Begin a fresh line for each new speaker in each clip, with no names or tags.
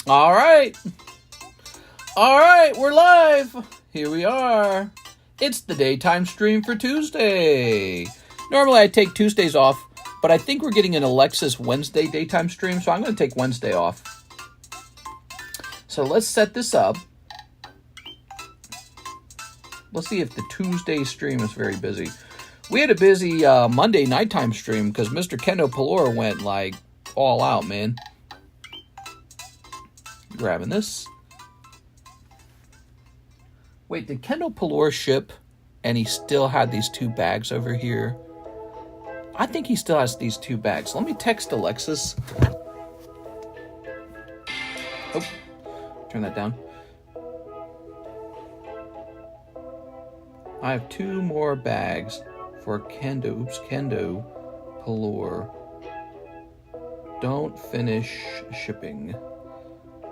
All right. All right, we're live. Here we are. It's the daytime stream for Tuesday. Normally I take Tuesdays off, but I think we're getting an Alexis Wednesday daytime stream, so I'm going to take Wednesday off. So let's set this up. Let's see if the Tuesday stream is very busy. We had a busy Monday nighttime stream because Mr. Kendo Pelor went like all out, man. Grabbing this. Wait, did Kendo Pelor ship and he still had these two bags over here? I think he still has these two bags. Let me text Alexis. Oh, turn that down. I have two more bags for Kendo. Oops, Kendo Pelor. Don't finish shipping.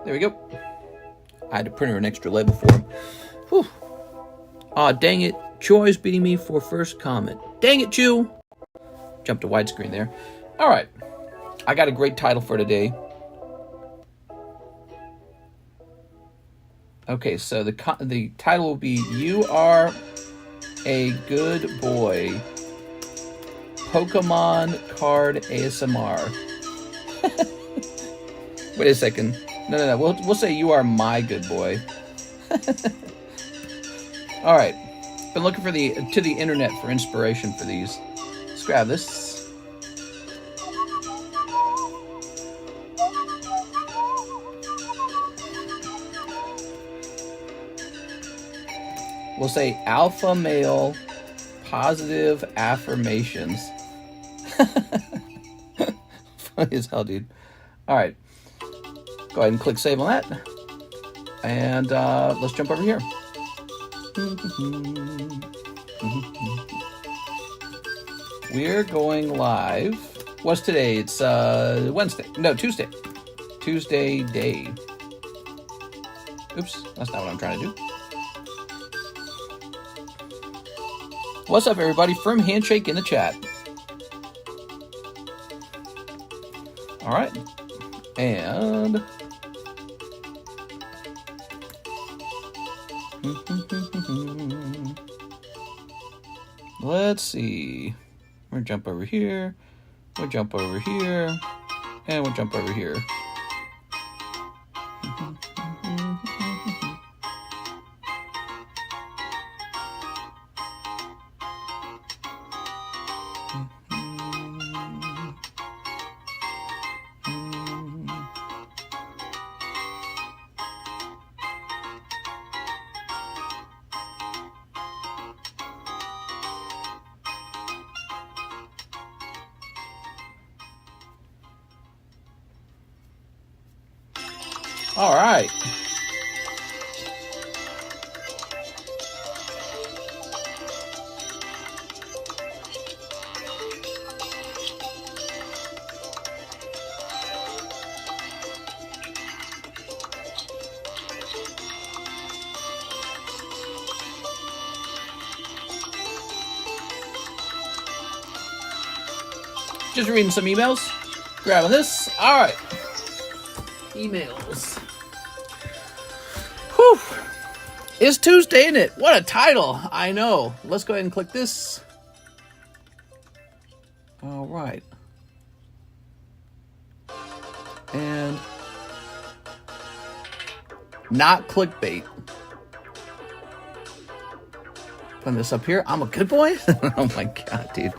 There we go. I had to print her an extra label for him. Whew. Aw, dang it. Joy's beating me for first comment. Dang it, Chew. Jump to widescreen there. All right. I got a great title for today. Okay, so the title will be You Are a Good Boy. Pokemon Card ASMR. Wait a second. No. We'll say You Are My Good Boy. All right. Been looking for to the internet for inspiration for these. Let's grab this. We'll say alpha male positive affirmations. Funny as hell, dude. All right. Go ahead and click save on that. And let's jump over here. We're going live. What's today? It's Wednesday. No, Tuesday. Tuesday day. Oops, that's not what I'm trying to do. What's up, everybody? Firm handshake in the chat. All right. And let's see. We'll jump over here. We'll jump over here. And we'll jump over here. All right. Just reading some emails. Grabbing this. All right. Emails. Whew. It's Tuesday, isn't it? What a title. I know. Let's go ahead and click this. All right. And not clickbait. Putting this up here. I'm a good boy? Oh my God, dude.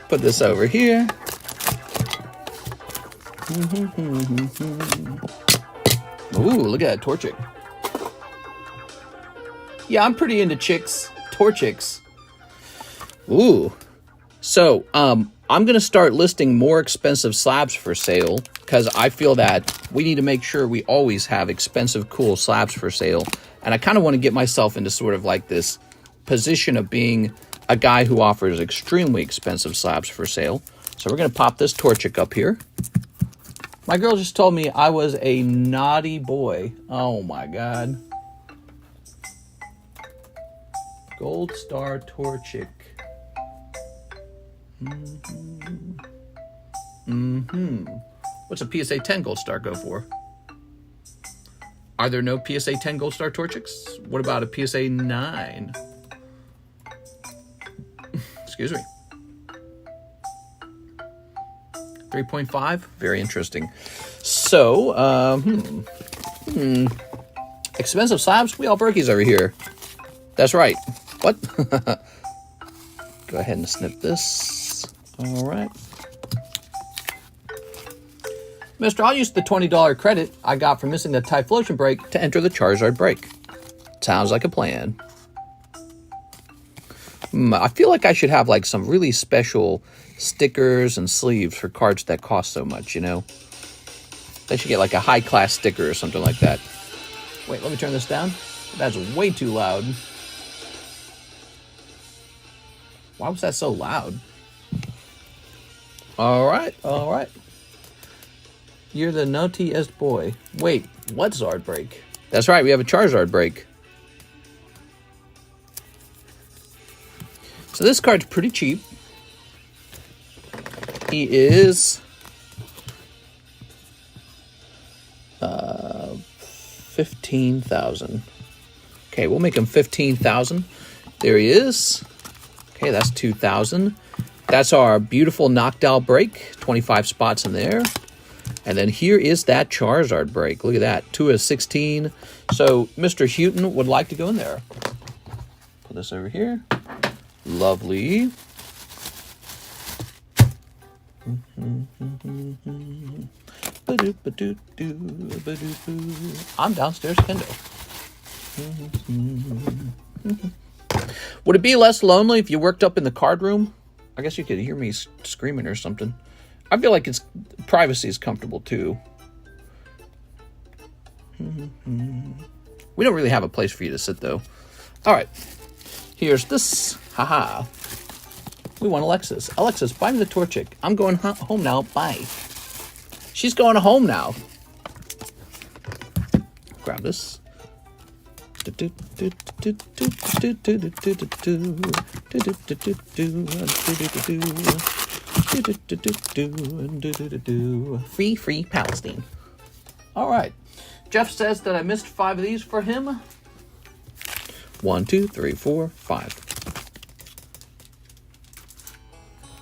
Put this over here. Ooh, look at that Torchic. Yeah, I'm pretty into chicks. Torchics. Ooh. So, I'm going to start listing more expensive slabs for sale because I feel that we need to make sure we always have expensive, cool slabs for sale. And I kind of want to get myself into sort of like this position of being a guy who offers extremely expensive slabs for sale. So we're going to pop this Torchic up here. My girl just told me I was a naughty boy. Oh my God. Gold Star Torchic. What's a PSA 10 Gold Star go for? Are there no PSA 10 Gold Star Torchics? What about a PSA 9? Excuse me. 3.5? Very interesting. So, expensive slabs? We all Berkeys over here. That's right. What? Go ahead and snip this. All right. Mister, I'll use the $20 credit I got for missing the Typhlosion break to enter the Charizard break. Sounds like a plan. I feel like I should have like some really special stickers and sleeves for cards that cost so much, you know? They should get like a high-class sticker or something like that. Wait, let me turn this down. That's way too loud. Why was that so loud? All right, all right. You're the naughtiest boy. Wait, what Zard break? That's right, we have a Charizard break. So this card's pretty cheap. He is 15,000. Okay, we'll make him 15,000. There he is. Okay, that's 2,000. That's our beautiful knockdown break. 25 spots in there. And then here is that Charizard break. Look at that. 2 of 16. So Mr. Houghton would like to go in there. Put this over here. Lovely. I'm downstairs, Kendo. Would it be less lonely if you worked up in the card room? I guess you could hear me screaming or something. I feel like it's privacy is comfortable too. We don't really have a place for you to sit though. All right, here's this. Haha. We want Alexis. Alexis, buy me the Torchic. I'm going home now. Bye. She's going home now. Grab this. Free Palestine. All right. Jeff says that I missed 5 of these for him. 1, 2, 3, 4, 5.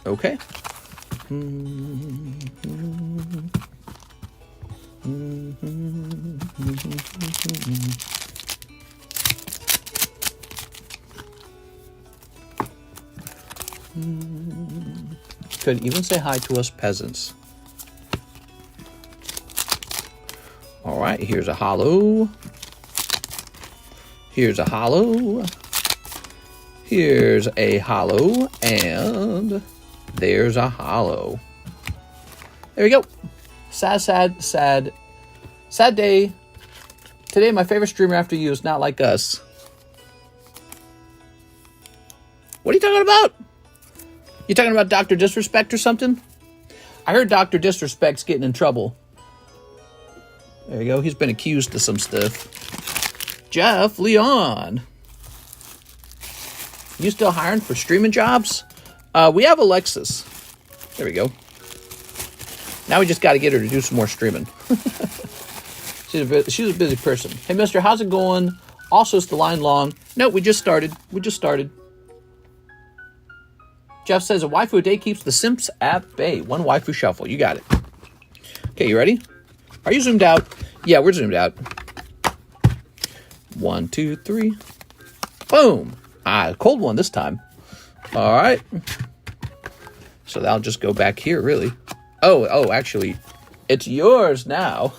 Okay. Could even say hi to us peasants. All right, here's a hollow. Here's a hollow. Here's a hollow. And there's a hollow. There we go. Sad day. Today, my favorite streamer after you is not like us. What are you talking about? You talking about Dr. Disrespect or something? I heard Dr. Disrespect's getting in trouble. There you go. He's been accused of some stuff. Jeff Leon. You still hiring for streaming jobs? We have Alexis. There we go. Now we just got to get her to do some more streaming. She's a busy person. Hey, mister, how's it going? Also, is the line long? No, we just started. Jeff says a waifu a day keeps the simps at bay. 1 waifu shuffle. You got it. Okay, you ready? Are you zoomed out? Yeah, we're zoomed out. 1, 2, 3. Boom. Cold one this time. All right. So that'll just go back here, really. Oh, actually, it's yours now.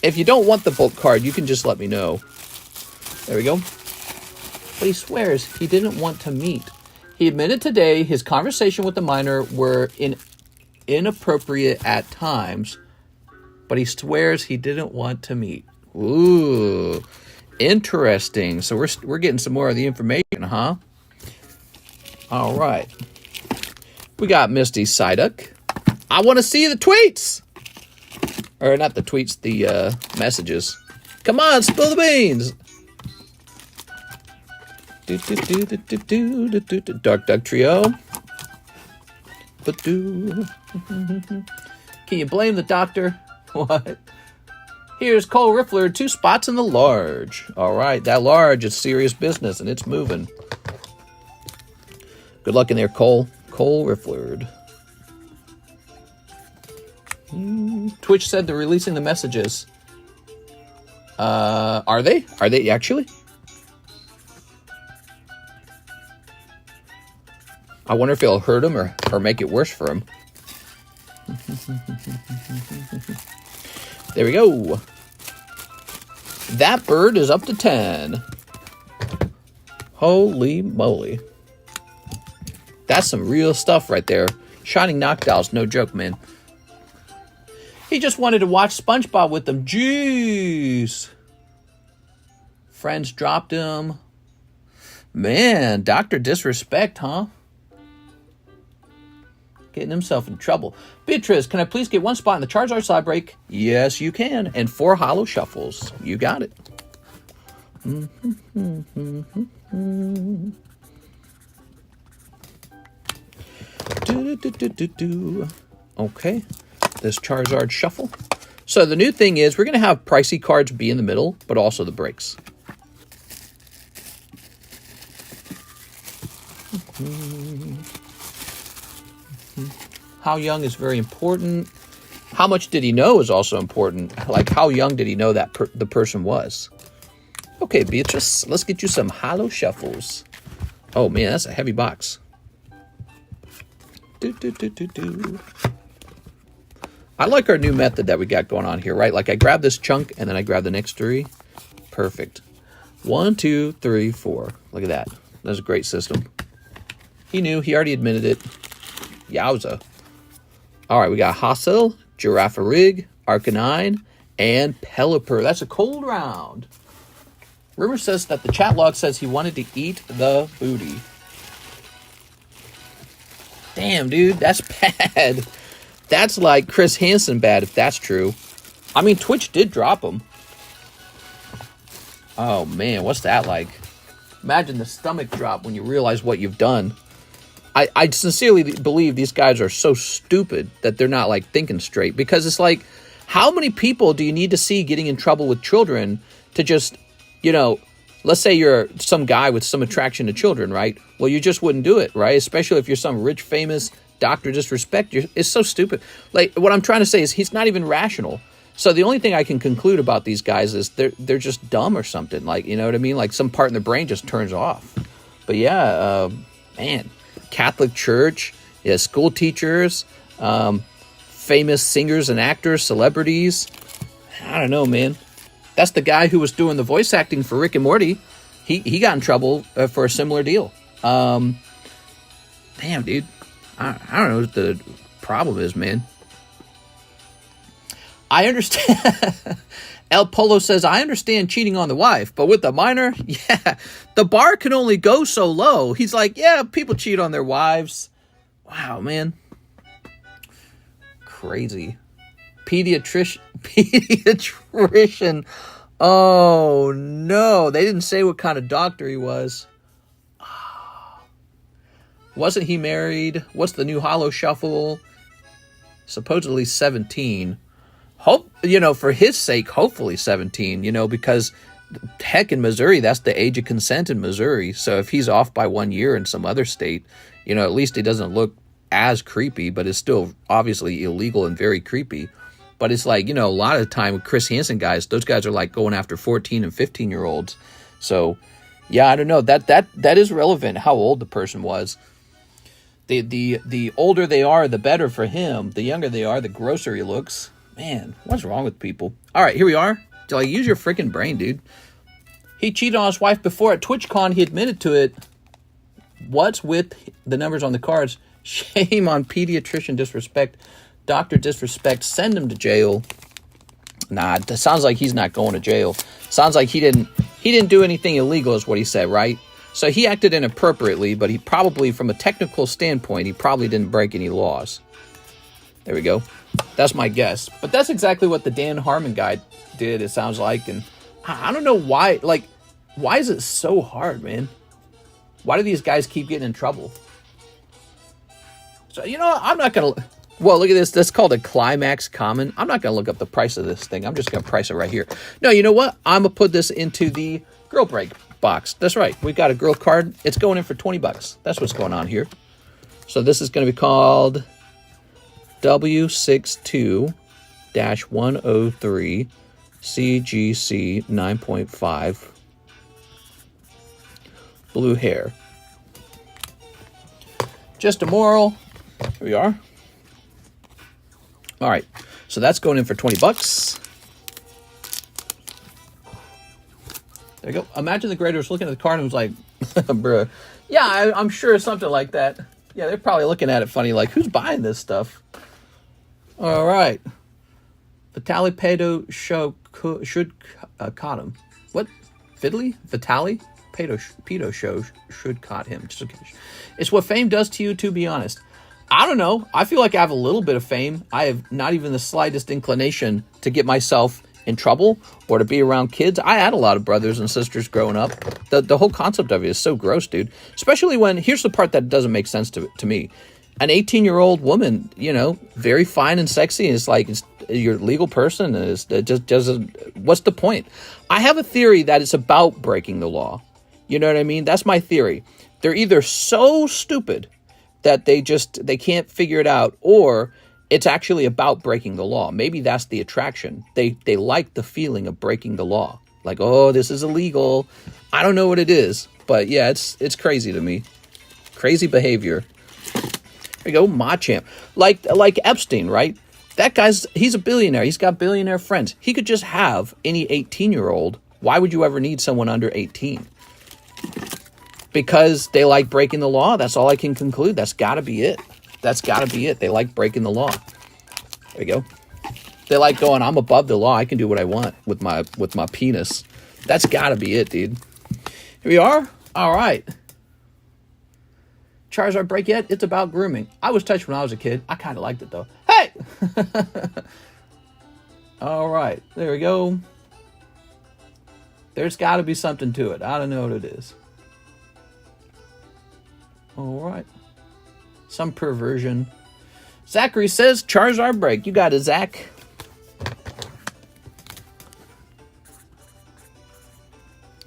If you don't want the bulk card, you can just let me know. There we go. But he swears he didn't want to meet. He admitted today his conversation with the minor were inappropriate at times, but he swears he didn't want to meet. Ooh, interesting. So we're getting some more of the information, huh? All right. We got Misty Psyduck. I want to see the tweets. Or not the tweets, the messages. Come on, spill the beans. Dark Duck Trio. Can you blame the doctor? What? Here's Cole Riffler, 2 spots in the large. All right, that large is serious business, and it's moving. Good luck in there, Cole. Cole Riffler. Twitch said they're releasing the messages. Are they? Are they actually? I wonder if it'll hurt him or make it worse for him. There we go. That bird is up to 10. Holy moly. That's some real stuff right there. Shining Knockdowns, no joke, man. He just wanted to watch SpongeBob with them. Jeez. Friends dropped him. Man, Dr. Disrespect, huh? Getting himself in trouble. Beatrice, can I please get 1 spot in the Charizard slide break? Yes, you can. And 4 hollow shuffles. You got it. Okay. This Charizard shuffle. So the new thing is we're going to have pricey cards be in the middle, but also the breaks. How young is very important. How much did he know is also important. Like, how young did he know that the person was? Okay, Beatrice, let's get you some hollow shuffles. Oh, man, that's a heavy box. I like our new method that we got going on here, right? Like, I grab this chunk, and then I grab the next 3. Perfect. 1, 2, 3, 4. Look at that. That's a great system. He knew. He already admitted it. Yowza. All right, we got Hassel, Girafarig, Arcanine, and Pelipper. That's a cold round. Rumor says that the chat log says he wanted to eat the booty. Damn, dude, that's bad. That's like Chris Hansen bad, if that's true. I mean, Twitch did drop him. Oh, man, what's that like? Imagine the stomach drop when you realize what you've done. I sincerely believe these guys are so stupid that they're not, like, thinking straight. Because it's like, how many people do you need to see getting in trouble with children to just, you know, let's say you're some guy with some attraction to children, right? Well, you just wouldn't do it, right? Especially if you're some rich, famous Dr. Disrespect. It's so stupid. Like, what I'm trying to say is he's not even rational. So the only thing I can conclude about these guys is they're just dumb or something. Like, you know what I mean? Like, some part in their brain just turns off. But yeah, man. Catholic Church, yeah, school teachers, famous singers and actors, celebrities. I don't know, man. That's the guy who was doing the voice acting for Rick and Morty. He got in trouble for a similar deal. Damn, dude. I don't know what the problem is, man. I understand. El Polo says, I understand cheating on the wife, but with the minor, yeah, the bar can only go so low. He's like, yeah, people cheat on their wives. Wow, man. Crazy. Pediatrician. Oh, no. They didn't say what kind of doctor he was. Wasn't he married? What's the new Hollow Shuffle? Supposedly 17. Hope, you know, for his sake, hopefully 17, you know, because heck, in Missouri, that's the age of consent in Missouri. So if he's off by 1 year in some other state, you know, at least he doesn't look as creepy, but it's still obviously illegal and very creepy. But it's like, you know, a lot of the time with Chris Hansen guys, those guys are like going after 14 and 15-year-olds. So, yeah, I don't know. That is relevant, how old the person was. The older they are, the better for him. The younger they are, the grosser he looks. Man, what's wrong with people? All right, here we are. Like, use your freaking brain, dude. He cheated on his wife before at TwitchCon. He admitted to it. What's with the numbers on the cards? Shame on pediatrician disrespect. Dr. Disrespect, send him to jail. Nah, it sounds like he's not going to jail. Sounds like he didn't do anything illegal is what he said, right? So he acted inappropriately, but he probably, from a technical standpoint, he probably didn't break any laws. There we go. That's my guess. But that's exactly what the Dan Harmon guy did, it sounds like. And I don't know why, like, why is it so hard, man? Why do these guys keep getting in trouble? So, you know, I'm not going to... Well, look at this. That's called a Climax Common. I'm not going to look up the price of this thing. I'm just going to price it right here. No, you know what? I'm going to put this into the Girl Break box. That's right. We got a girl card. It's going in for 20 bucks. That's what's going on here. So this is going to be called W62-103 CGC 9.5 blue hair. Just a moral. Here we are. All right. So that's going in for 20 bucks. There you go. Imagine the grader was looking at the card and was like, bruh. Yeah, I'm sure it's something like that. Yeah, they're probably looking at it funny, like, who's buying this stuff? All right. Vitaly Pedo should caught him. What? Fiddly? Vitaly Pedo should caught him. It's what fame does to you, to be honest. I don't know. I feel like I have a little bit of fame. I have not even the slightest inclination to get myself in trouble or to be around kids. I had a lot of brothers and sisters growing up. The whole concept of it is so gross, dude. Especially when, here's the part that doesn't make sense to me. An 18-year-old woman, you know, very fine and sexy, and it's like, you're a legal person, and it just doesn't, what's the point? I have a theory that it's about breaking the law. You know what I mean? That's my theory. They're either so stupid that they can't figure it out, or it's actually about breaking the law. Maybe that's the attraction. They like the feeling of breaking the law. Like, oh, this is illegal. I don't know what it is, but yeah, it's crazy to me. Crazy behavior. There you go, Machamp. Like Epstein, right? That he's a billionaire. He's got billionaire friends. He could just have any 18-year-old. Why would you ever need someone under 18? Because they like breaking the law. That's all I can conclude. That's got to be it. That's got to be it. They like breaking the law. There you go. They like going, I'm above the law. I can do what I want with my penis. That's got to be it, dude. Here we are. All right. Charizard break yet? It's about grooming. I was touched when I was a kid. I kind of liked it, though. Hey! All right. There we go. There's got to be something to it. I don't know what it is. All right. Some perversion. Zachary says, Charizard break. You got it, Zach.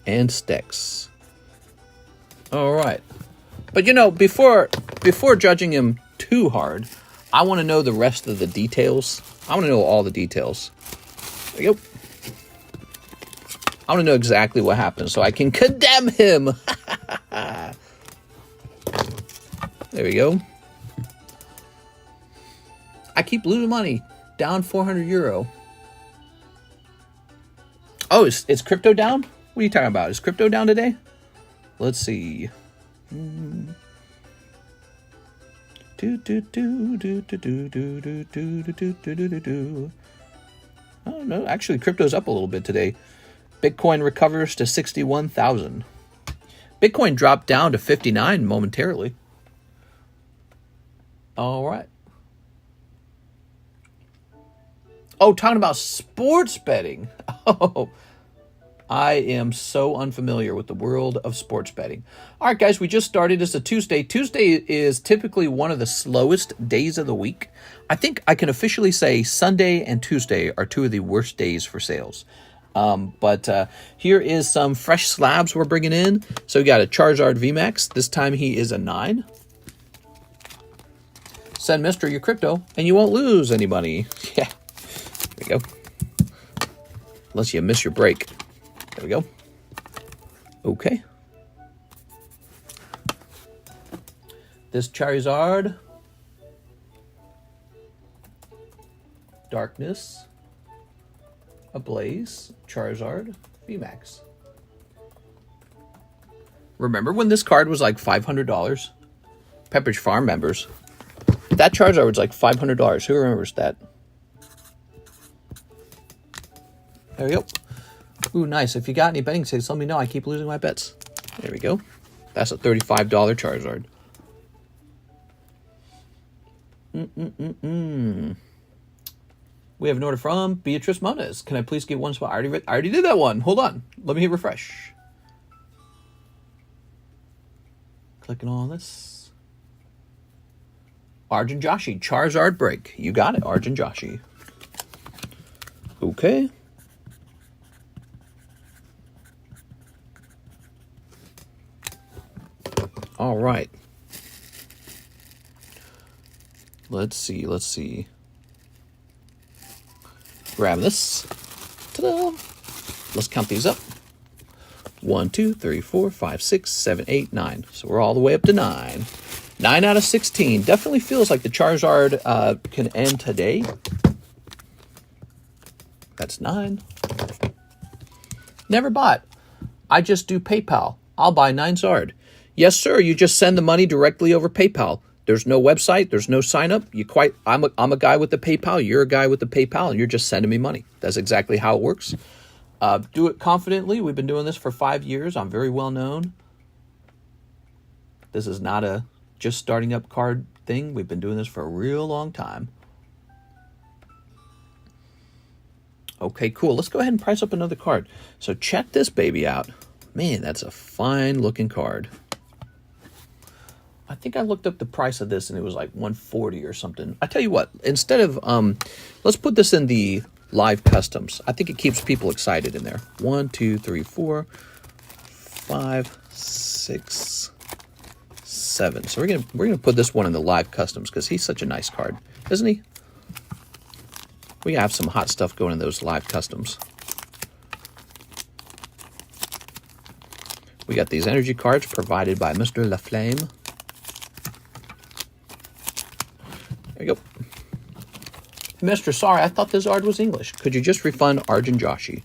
And Stex. All right. But, you know, before judging him too hard, I want to know the rest of the details. I want to know all the details. There you go. I want to know exactly what happened so I can condemn him. There we go. I keep losing money. Down 400 euro. Oh, is crypto down? What are you talking about? Is crypto down today? Let's see. Oh, no. Actually, crypto's up a little bit today. Bitcoin recovers to 61,000. Bitcoin dropped down to 59 momentarily. All right. Oh, talking about sports betting. Oh, I am so unfamiliar with the world of sports betting. All right, guys, we just started. It's a Tuesday. Tuesday is typically one of the slowest days of the week. I think I can officially say Sunday and Tuesday are two of the worst days for sales. But here is some fresh slabs we're bringing in. So we got a Charizard VMAX. This time he is a 9. Send Mister your crypto, and you won't lose any money. Yeah. There we go. Unless you miss your break. There we go. Okay. This Charizard. Darkness. Ablaze. Charizard. VMAX. Remember when this card was like $500? Pepperidge Farm members. That Charizard was like $500. Who remembers that? There we go. Ooh, nice. If you got any betting tips, let me know. I keep losing my bets. There we go. That's a $35 Charizard. We have an order from Beatrice Moniz. Can I please get one spot? I already did that one. Hold on. Let me hit refresh. Clicking on this. Arjun Joshi, Charizard break. You got it, Arjun Joshi. Okay. All right. Let's see. Grab this. Ta-da! Let's count these up. 1, 2, 3, 4, 5, 6, 7, 8, 9. So we're all the way up to 9. 9 out of 16. Definitely feels like the Charizard can end today. That's 9. Never bought. I just do PayPal. I'll buy 9 Zard. Yes, sir. You just send the money directly over PayPal. There's no website. There's no sign up. I'm a guy with the PayPal. You're a guy with the PayPal, and you're just sending me money. That's exactly how it works. Do it confidently. We've been doing this for 5 years. I'm very well known. This is not a just starting up card thing. We've been doing this for a real long time. Okay, cool. Let's go ahead and price up another card. So check this baby out. Man, that's a fine looking card. I think I looked up the price of this and it was like $140 or something. I tell you what, instead of, let's put this in the live customs. I think it keeps people excited in there. 1, 2, 3, 4, 5, 6, 7. So we're gonna put this one in the live customs because he's such a nice card, isn't he? We have some hot stuff going in those live customs. We got these energy cards provided by Mr. LaFlame. There you go. Mister, sorry, I thought this Zard was English. Could you just refund Arjun Joshi?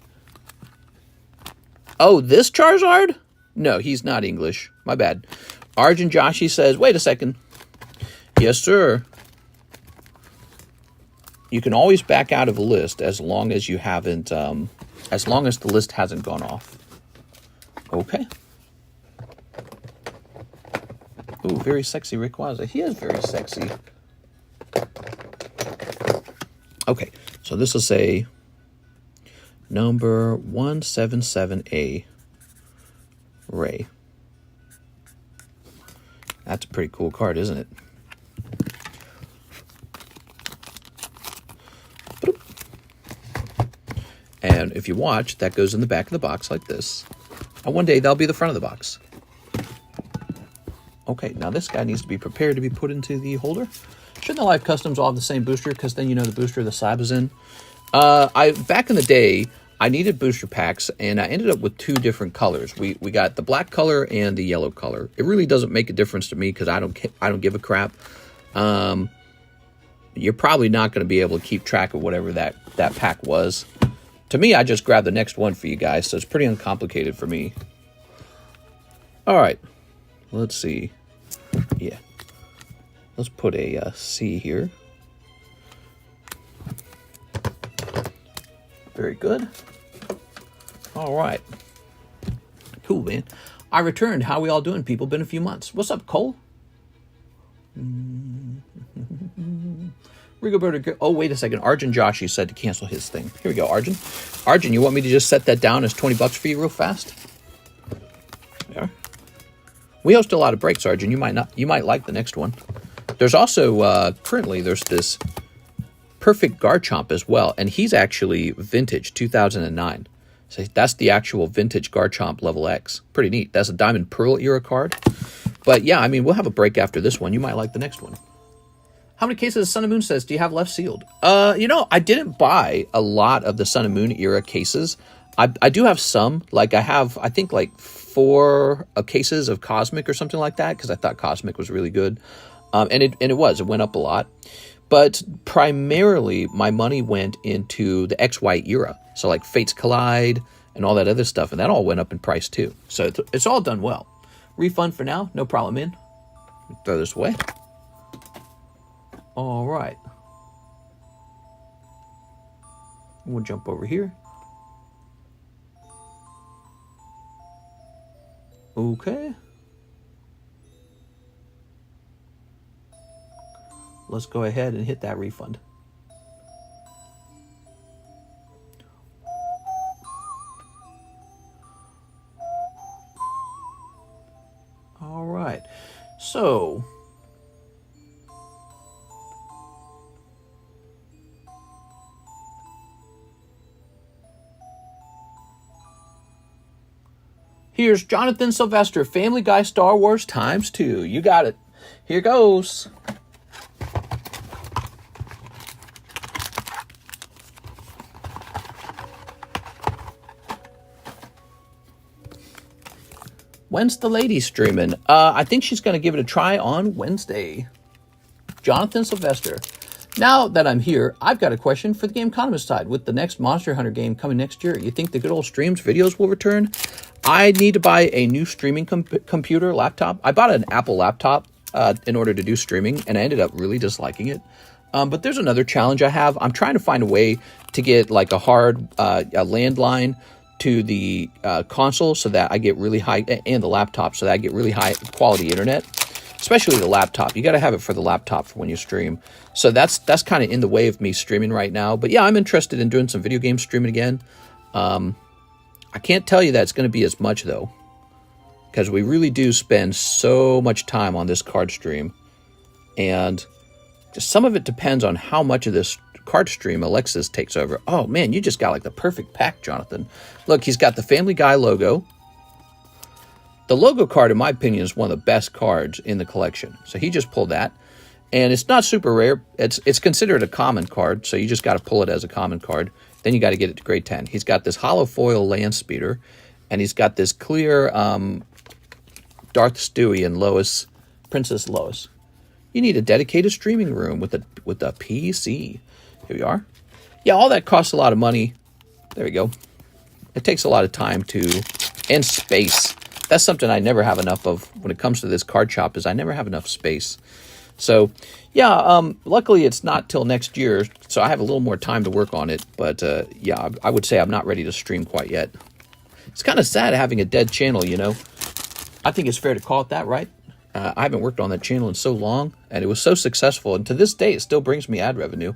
Oh, this Charizard? No, he's not English. My bad. Arjun Joshi says, wait a second. Yes, sir. You can always back out of a list as long as you haven't, as long as the list hasn't gone off. Okay. Ooh, very sexy Rayquaza. He is very sexy. Okay, so this will say number 177A Ray. That's a pretty cool card, isn't it? And if you watch, that goes in the back of the box like this. And one day, that'll be the front of the box. Okay, now this guy needs to be prepared to be put into the holder. Shouldn't the live customs all have the same booster? Because then you know the booster the slab is in. Back in the day, I needed booster packs, and I ended up with 2 different colors. We got the black color and the yellow color. It really doesn't make a difference to me because I don't give a crap. You're probably not going to be able to keep track of whatever that pack was. To me, I just grabbed the next one for you guys, so it's pretty uncomplicated for me. All right, let's see. Yeah. Let's put a C here. Very good. All right. Cool, man. I returned. How we all doing, people? Been a few months. What's up, Cole? Rigoberto. Oh, wait a second. Arjun Joshi said to cancel his thing. Here we go, Arjun. Arjun, you want me to just set that down as 20 bucks for you real fast? There. We host a lot of breaks, Arjun. You might like the next one. There's also, currently, there's this Perfect Garchomp as well, and he's actually vintage, 2009. So that's the actual vintage Garchomp level X. Pretty neat. That's a Diamond Pearl era card. But yeah, I mean, we'll have a break after this one. You might like the next one. How many cases of Sun and Moon says do you have left sealed? You know, I didn't buy a lot of the Sun and Moon era cases. I do have some. Like, I have, I think, like 4 cases of Cosmic or something like that, because I thought Cosmic was really good. And it went up a lot. But primarily, my money went into the XY era. So like Fates Collide and all that other stuff. And that all went up in price too. So it's all done well. Refund for now. No problem, man. Throw this away. All right. We'll jump over here. Okay. Let's go ahead and hit that refund. All right. So, Here's Jonathan Sylvester, Family Guy Star Wars ×2. You got it. Here goes. When's the lady streaming? I think she's going to give it a try on Wednesday. Jonathan Sylvester. Now that I'm here, I've got a question for the Game Economist side. With the next Monster Hunter game coming next year, you think the good old streams videos will return? I need to buy a new streaming computer, laptop. I bought an Apple laptop in order to do streaming, and I ended up really disliking it. But there's another challenge I have. I'm trying to find a way to get like a hard a landline to the console so that I get really high, and the laptop so that I get really high quality internet, especially the laptop. You got to have it for the laptop for when you stream. So that's kind of in the way of me streaming right now. But yeah, I'm interested in doing some video game streaming again. I can't tell you that it's going to be as much though, because we really do spend so much time on this card stream, and just some of it depends on how much of this card stream Alexis takes over. Oh man, you just got like the perfect pack, Jonathan. Look, he's got the Family Guy logo. The logo card, in my opinion, is one of the best cards in the collection. So he just pulled that, and it's not super rare. It's considered a common card, so you just got to pull it as a common card. Then you got to get it to grade 10. He's got this hollow foil land speeder, and he's got this clear Darth Stewie and Lois, Princess Lois. You need a dedicated streaming room with a PC. Here we are. Yeah, all that costs a lot of money. There we go. It takes a lot of time and space. That's something I never have enough of when it comes to this card shop, is I never have enough space. So, yeah, luckily it's not till next year, so I have a little more time to work on it. But, yeah, I would say I'm not ready to stream quite yet. It's kind of sad having a dead channel, you know. I think it's fair to call it that, right? I haven't worked on that channel in so long, and it was so successful. And to this day, it still brings me ad revenue.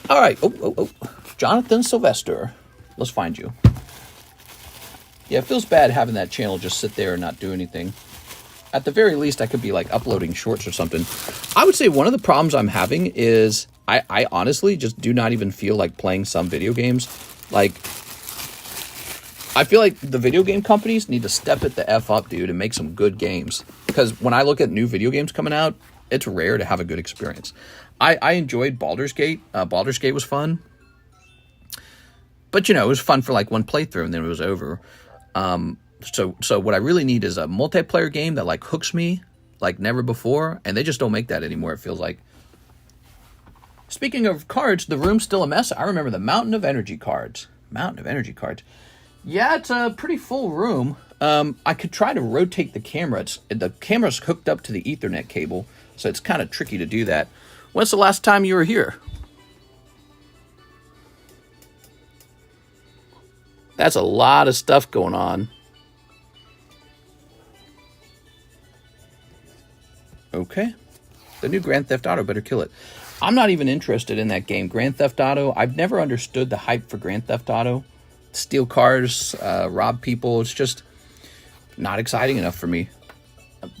All right. Oh. Jonathan Sylvester. Let's find you. Yeah, it feels bad having that channel just sit there and not do anything. At the very least, I could be like uploading shorts or something. I would say one of the problems I'm having is I honestly just do not even feel like playing some video games. Like, I feel like the video game companies need to step it the F up, dude, and make some good games. Because when I look at new video games coming out, it's rare to have a good experience. I enjoyed Baldur's Gate. Baldur's Gate was fun. But, you know, it was fun for like one playthrough and then it was over. So what I really need is a multiplayer game that like hooks me like never before. And they just don't make that anymore, it feels like. Speaking of cards, the room's still a mess. I remember the Mountain of Energy cards. Mountain of Energy cards. Yeah, it's a pretty full room. I could try to rotate the camera. The camera's hooked up to the Ethernet cable, so it's kind of tricky to do that. When's the last time you were here? That's a lot of stuff going on. Okay. The new Grand Theft Auto, better kill it. I'm not even interested in that game, Grand Theft Auto. I've never understood the hype for Grand Theft Auto. Steal cars, rob people. It's just not exciting enough for me.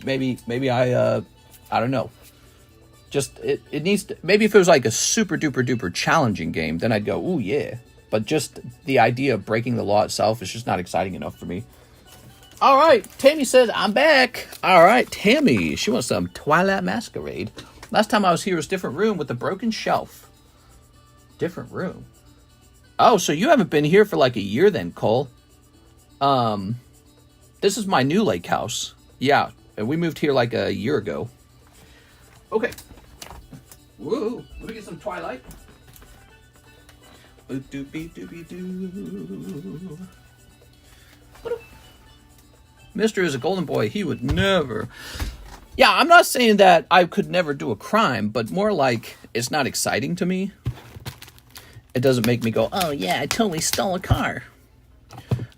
Maybe I don't know. Just it needs to, maybe if it was like a super duper duper challenging game, then I'd go, ooh yeah. But just the idea of breaking the law itself is just not exciting enough for me. All right, Tammy says I'm back. All right, Tammy, she wants some Twilight Masquerade. Last time I was here was different room with a broken shelf. Different room. Oh, so you haven't been here for like a year then, Cole. This is my new lake house. Yeah, and we moved here like a year ago. Okay. Whoa, let me get some Twilight. Mr. is a golden boy. He would never. Yeah, I'm not saying that I could never do a crime, but more like it's not exciting to me. It doesn't make me go, oh yeah, I totally stole a car.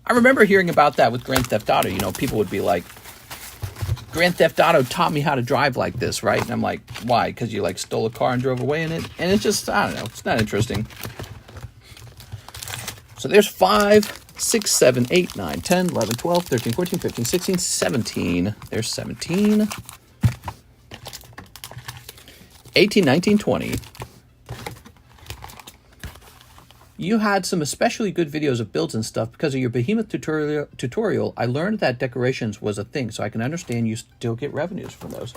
I remember hearing about that with Grand Theft Auto. You know, people would be like, Grand Theft Auto taught me how to drive like this, right? And I'm like, why? Because you like stole a car and drove away in it? And it's just, I don't know, it's not interesting. So there's 5, 6, 7, 8, 9, 10, 11, 12, 13, 14, 15, 16, 17. There's 17. 18, 19, 20. You had some especially good videos of builds and stuff. Because of your behemoth tutorial, I learned that decorations was a thing, so I can understand you still get revenues from those.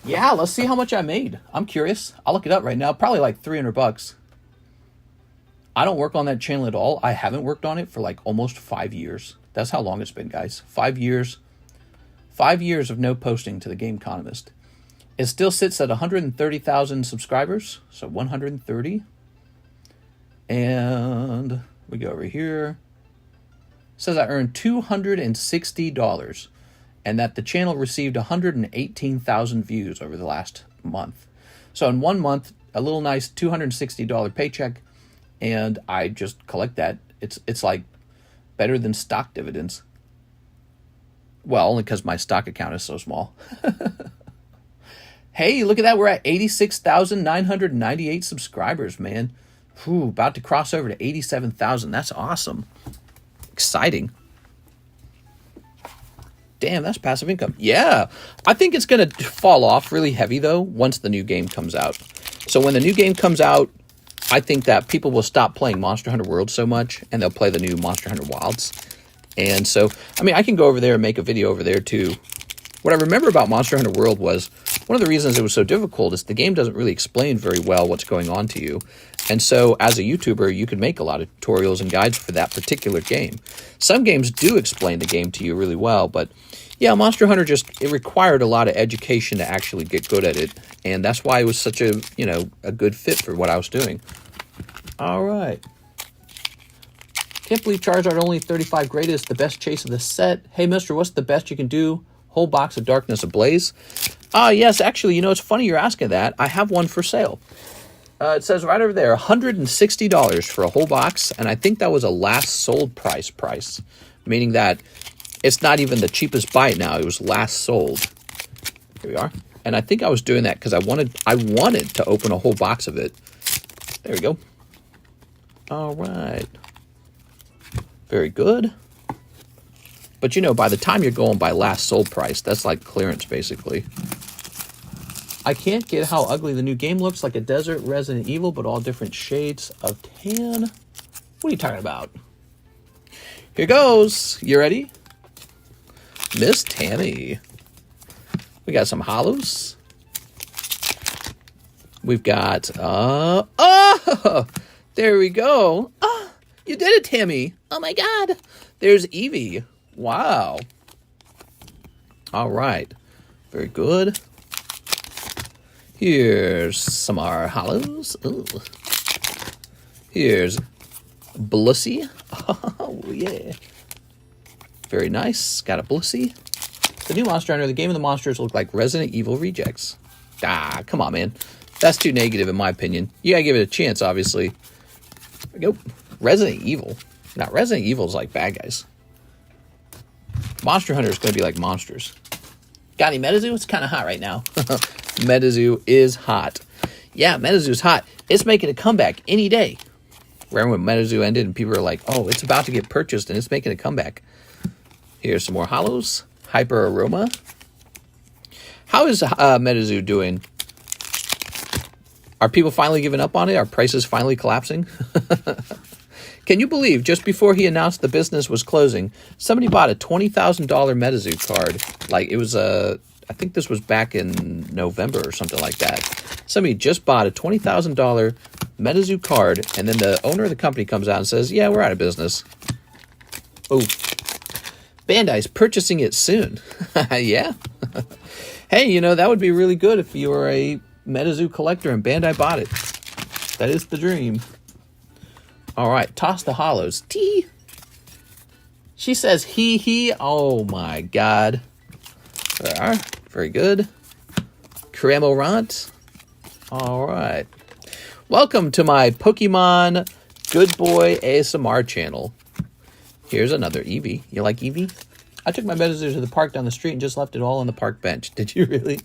Yeah, let's see how much I made. I'm curious. I'll look it up right now. Probably like 300 bucks. I don't work on that channel at all. I haven't worked on it for like almost 5 years. That's how long it's been, guys. 5 years. 5 years of no posting to the Game Economist. It still sits at 130,000 subscribers. So 130. And we go over here. It says I earned $260 and that the channel received 118,000 views over the last month. So in 1 month, a little nice $260 paycheck, and I just collect that. It's like better than stock dividends. Well, only because my stock account is so small. Hey, look at that. We're at 86,998 subscribers, man. Whew, about to cross over to 87,000. That's awesome. Exciting. Damn, that's passive income. Yeah, I think it's going to fall off really heavy, though, once the new game comes out. So when the new game comes out, I think that people will stop playing Monster Hunter World so much, and they'll play the new Monster Hunter Wilds. And so, I mean, I can go over there and make a video over there, too. What I remember about Monster Hunter World was, one of the reasons it was so difficult is the game doesn't really explain very well what's going on to you. And so, as a YouTuber, you could make a lot of tutorials and guides for that particular game. Some games do explain the game to you really well, but yeah, Monster Hunter it required a lot of education to actually get good at it. And that's why it was such a, a good fit for what I was doing. All right. Can't believe Charizard only 35 greatest, the best chase of the set. Hey, mister, what's the best you can do? Whole box of Darkness Ablaze. Yes, actually, it's funny you're asking that. I have one for sale. It says right over there, $160 for a whole box, and I think that was a last sold price, meaning that it's not even the cheapest buy now. It was last sold. Here we are. And I think I was doing that because I wanted to open a whole box of it. There we go. All right. Very good. But, by the time you're going by last sold price, that's like clearance, basically. I can't get how ugly the new game looks, like a desert Resident Evil, but all different shades of tan. What are you talking about? Here goes. You ready? Miss Tammy. We got some hollows. We've got, there we go. Oh, you did it, Tammy. Oh my God. There's Eevee. Wow. All right. Very good. Here's some more hollows. Ooh. Here's Blussy. Oh, yeah. Very nice. Got a Blussy. The new Monster Hunter, the game of the monsters look like Resident Evil rejects. Ah, come on, man. That's too negative in my opinion. You gotta give it a chance, obviously. There we go. Resident Evil. Now, Resident Evil is like bad guys. Monster Hunter is going to be like monsters. Got any Metazoo? It's kind of hot right now. Metazoo is hot. Yeah, Metazoo's hot. It's making a comeback any day. Remember when Metazoo ended and people were like, oh, it's about to get purchased and it's making a comeback. Here's some more hollows. Hyper Aroma. How is Metazoo doing? Are people finally giving up on it? Are prices finally collapsing? Can you believe just before he announced the business was closing, somebody bought a $20,000 Metazoo card? Like it was I think this was back in November or something like that. Somebody just bought a $20,000 Metazoo card, and then the owner of the company comes out and says, yeah, we're out of business. Oh, Bandai's purchasing it soon. Yeah. Hey, that would be really good if you were a Metazoo collector and Bandai bought it. That is the dream. All right, toss the hollows. Tee. She says he. Oh my God. There are. Very good. Cramorant. All right. Welcome to my Pokemon Good Boy ASMR channel. Here's another Eevee. You like Eevee? I took my Metazoo to the park down the street and just left it all on the park bench. Did you really?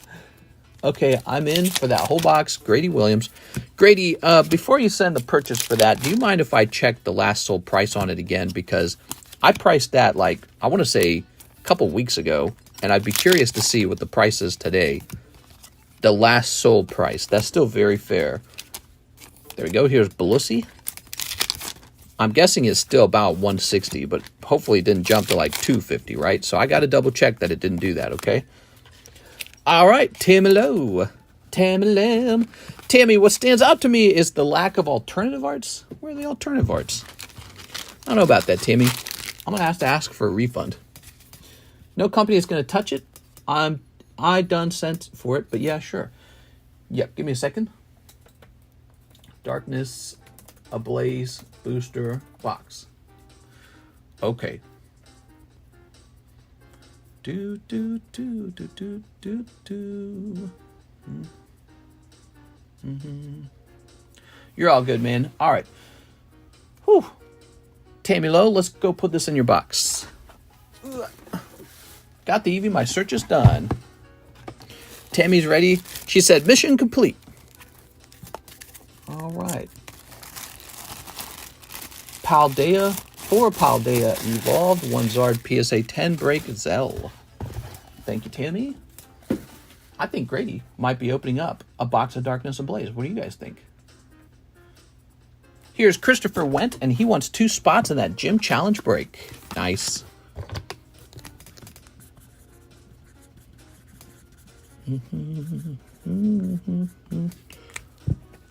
Okay, I'm in for that whole box. Grady Williams. Grady, before you send the purchase for that, do you mind if I check the last sold price on it again? Because I priced that I want to say a couple weeks ago, and I'd be curious to see what the price is today. The last sold price. That's still very fair. There we go. Here's Belusi. I'm guessing it's still about 160, but hopefully it didn't jump to like 250, right? So I got to double check that it didn't do that, okay? All right, Tammy Lowe. Tammy Lamb. Tammy, what stands out to me is the lack of alternative arts. Where are the alternative arts? I don't know about that, Tammy. I'm going to have to ask for a refund. No company is going to touch it. I done sent for it, but yeah, sure. Yep, give me a second. Darkness Ablaze booster box. Okay. Do do do do do do do. You're all good, man. All right. Whew. Tammy Lowe, let's go put this in your box. Got the Eevee. My search is done. Tammy's ready. She said, mission complete. All right. Paldea, 4 Paldea evolved, 1 Zard PSA 10 break, ZELLE. Thank you, Tammy. I think Grady might be opening up a box of Darkness Ablaze. What do you guys think? Here's Christopher Went, and he wants 2 spots in that gym challenge break. Nice.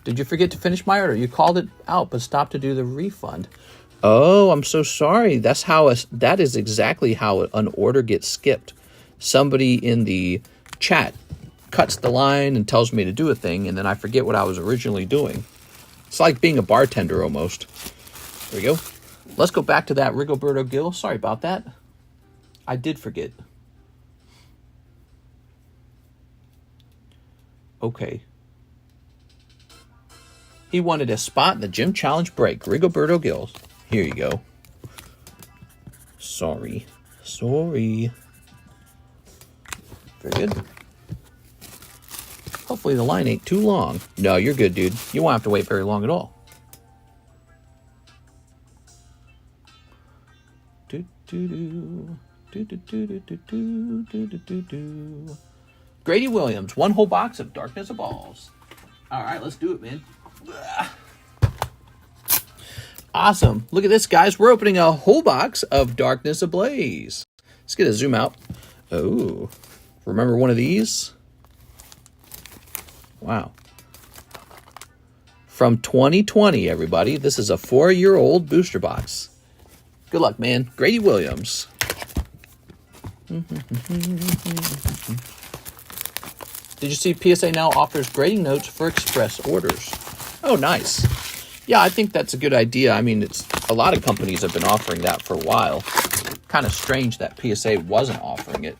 Did you forget to finish my order? You called it out, but stopped to do the refund. Oh, I'm so sorry. That is exactly how an order gets skipped. Somebody in the chat cuts the line and tells me to do a thing, and then I forget what I was originally doing. It's like being a bartender almost. There we go. Let's go back to that Rigoberto Gil. Sorry about that. I did forget. Okay. He wanted a spot in the gym challenge break. Rigoberto Gil. Here you go. Sorry. Sorry. Very good. Hopefully the line ain't too long. No, you're good, dude. You won't have to wait very long at all. Grady Williams, 1 whole box of Darkness of Balls. All right, let's do it, man. Awesome. Look at this, guys. We're opening a whole box of Darkness Ablaze. Let's get a zoom out. Oh, remember one of these? Wow. From 2020, everybody. This is a 4-year-old booster box. Good luck, man. Grady Williams. Did you see PSA now offers grading notes for express orders? Oh, nice. Yeah, I think that's a good idea. I mean, it's a lot of companies have been offering that for a while. Kind of strange that PSA wasn't offering it,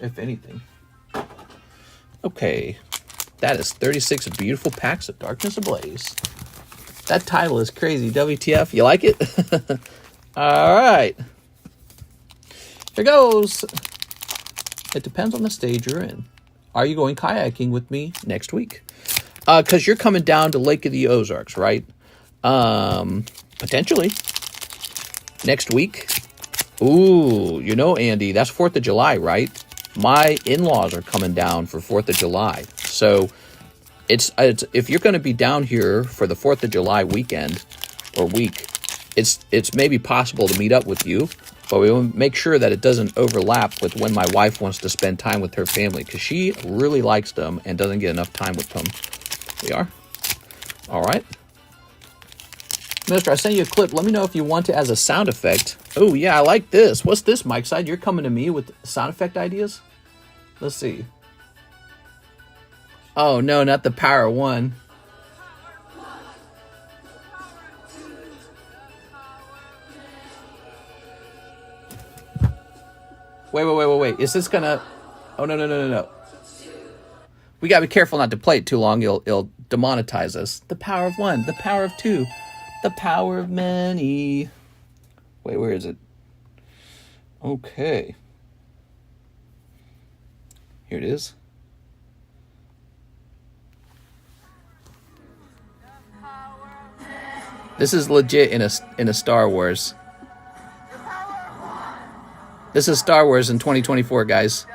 if anything. Okay. That is 36 beautiful packs of Darkness Ablaze. That title is crazy. WTF? You like it? All right. Here goes. It depends on the stage you're in. Are you going kayaking with me next week? Because you're coming down to Lake of the Ozarks, right? Potentially. Next week. Ooh, you know, Andy, that's 4th of July, right? My in-laws are coming down for 4th of July. So it's if you're going to be down here for the 4th of July weekend or week, it's maybe possible to meet up with you, but we will make sure that it doesn't overlap with when my wife wants to spend time with her family, because she really likes them and doesn't get enough time with them. We are. All right. Mister, I sent you a clip. Let me know if you want it as a sound effect. Oh, yeah, I like this. What's this, Mike Side? You're coming to me with sound effect ideas? Let's see. Oh, no, not the Power of One. Wait. Is this gonna... Oh, no. We gotta be careful not to play it too long. It'll demonetize us. The Power of One. The Power of Two. The Power of Many. Wait, where is it? Okay. Here it is. This is legit in a Star Wars. This is Star Wars in 2024, guys.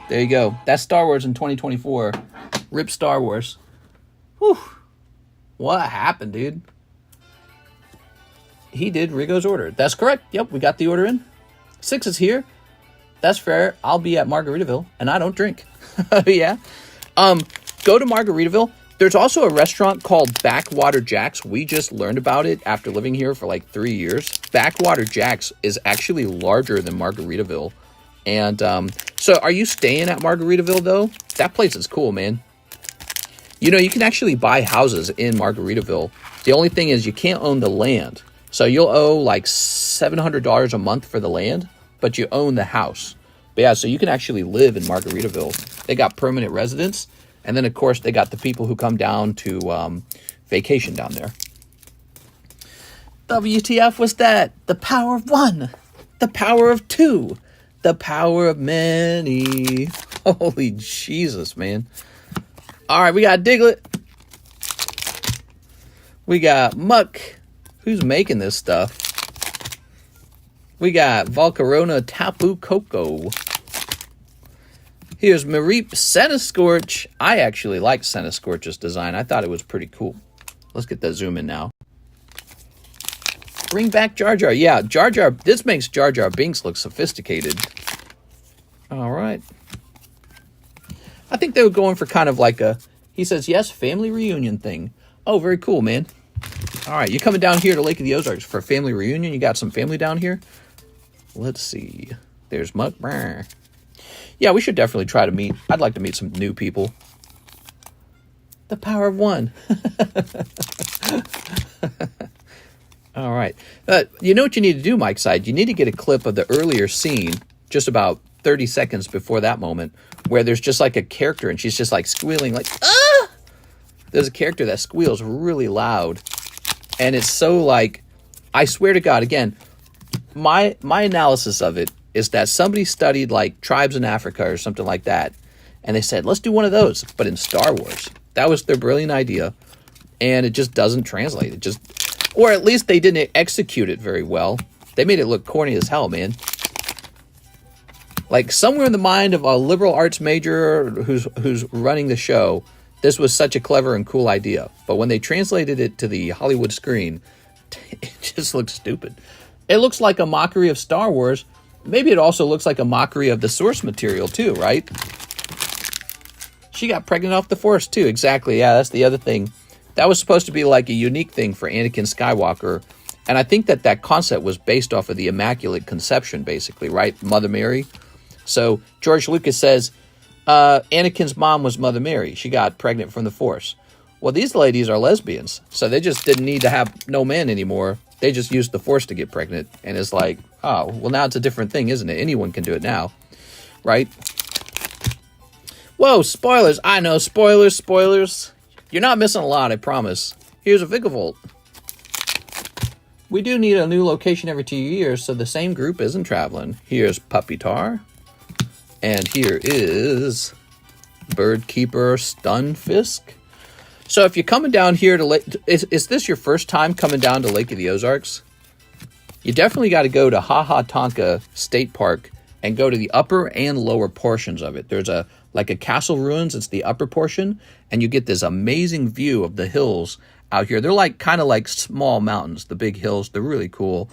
There you go. That's Star Wars in 2024. Rip Star Wars. Whew. What happened, dude? He did Rigo's order. That's correct. Yep, we got the order in. 6 is here. That's fair. I'll be at Margaritaville, and I don't drink. Yeah. Go to Margaritaville. There's also a restaurant called Backwater Jack's. We just learned about it after living here for like 3 years. Backwater Jack's is actually larger than Margaritaville. And so are you staying at Margaritaville, though? That place is cool, man. You know, you can actually buy houses in Margaritaville. The only thing is you can't own the land. So you'll owe like $700 a month for the land, but you own the house. But yeah, so you can actually live in Margaritaville. They got permanent residents. And then, of course, they got the people who come down to vacation down there. WTF was that? The power of one. The power of two. The power of many. Holy Jesus, man. All right, we got Diglett. We got Muck. Who's making this stuff? We got Volcarona Tapu Koko. Here's Mareep Centiskorch. I actually like Centiskorch's design. I thought it was pretty cool. Let's get that zoom in now. Bring back Jar Jar. Yeah, Jar Jar. This makes Jar Jar Binks look sophisticated. All right. I think they were going for kind of like a, he says, yes, family reunion thing. Oh, very cool, man. All right, you coming down here to Lake of the Ozarks for a family reunion? You got some family down here? Let's see. There's Muck. Yeah, we should definitely try to meet. I'd like to meet some new people. The power of one. All right. You know what you need to do, Mike Side? You need to get a clip of the earlier scene, just about 30 seconds before that moment, where there's just like a character and she's just like squealing like, ah! There's a character that squeals really loud. And it's so like, I swear to God, again, my analysis of it is that somebody studied like tribes in Africa or something like that. And they said, let's do one of those, but in Star Wars. That was their brilliant idea. And it just doesn't translate. It just, or at least they didn't execute it very well. They made it look corny as hell, man. Like somewhere in the mind of a liberal arts major who's running the show, this was such a clever and cool idea. But when they translated it to the Hollywood screen, it just looks stupid. It looks like a mockery of Star Wars. Maybe it also looks like a mockery of the source material too, right? She got pregnant off the Force too. Exactly. Yeah, that's the other thing. That was supposed to be like a unique thing for Anakin Skywalker. And I think that concept was based off of the Immaculate Conception, basically, right? Mother Mary. So George Lucas says, Anakin's mom was Mother Mary. She got pregnant from the Force. Well, these ladies are lesbians, so they just didn't need to have no men anymore. They just used the Force to get pregnant. And it's like, oh, well, now it's a different thing, isn't it? Anyone can do it now, right? Whoa, spoilers. I know, spoilers. You're not missing a lot, I promise. Here's a Vigavolt. We do need a new location every 2 years, so the same group isn't traveling. Here's Puppy Tar. And here is Birdkeeper Stunfisk. So if you're coming down here to Lake... Is this your first time coming down to Lake of the Ozarks? You definitely got to go to Ha Tonka State Park and go to the upper and lower portions of it. There's a castle ruins. It's the upper portion. And you get this amazing view of the hills out here. They're like kind of like small mountains, the big hills. They're really cool.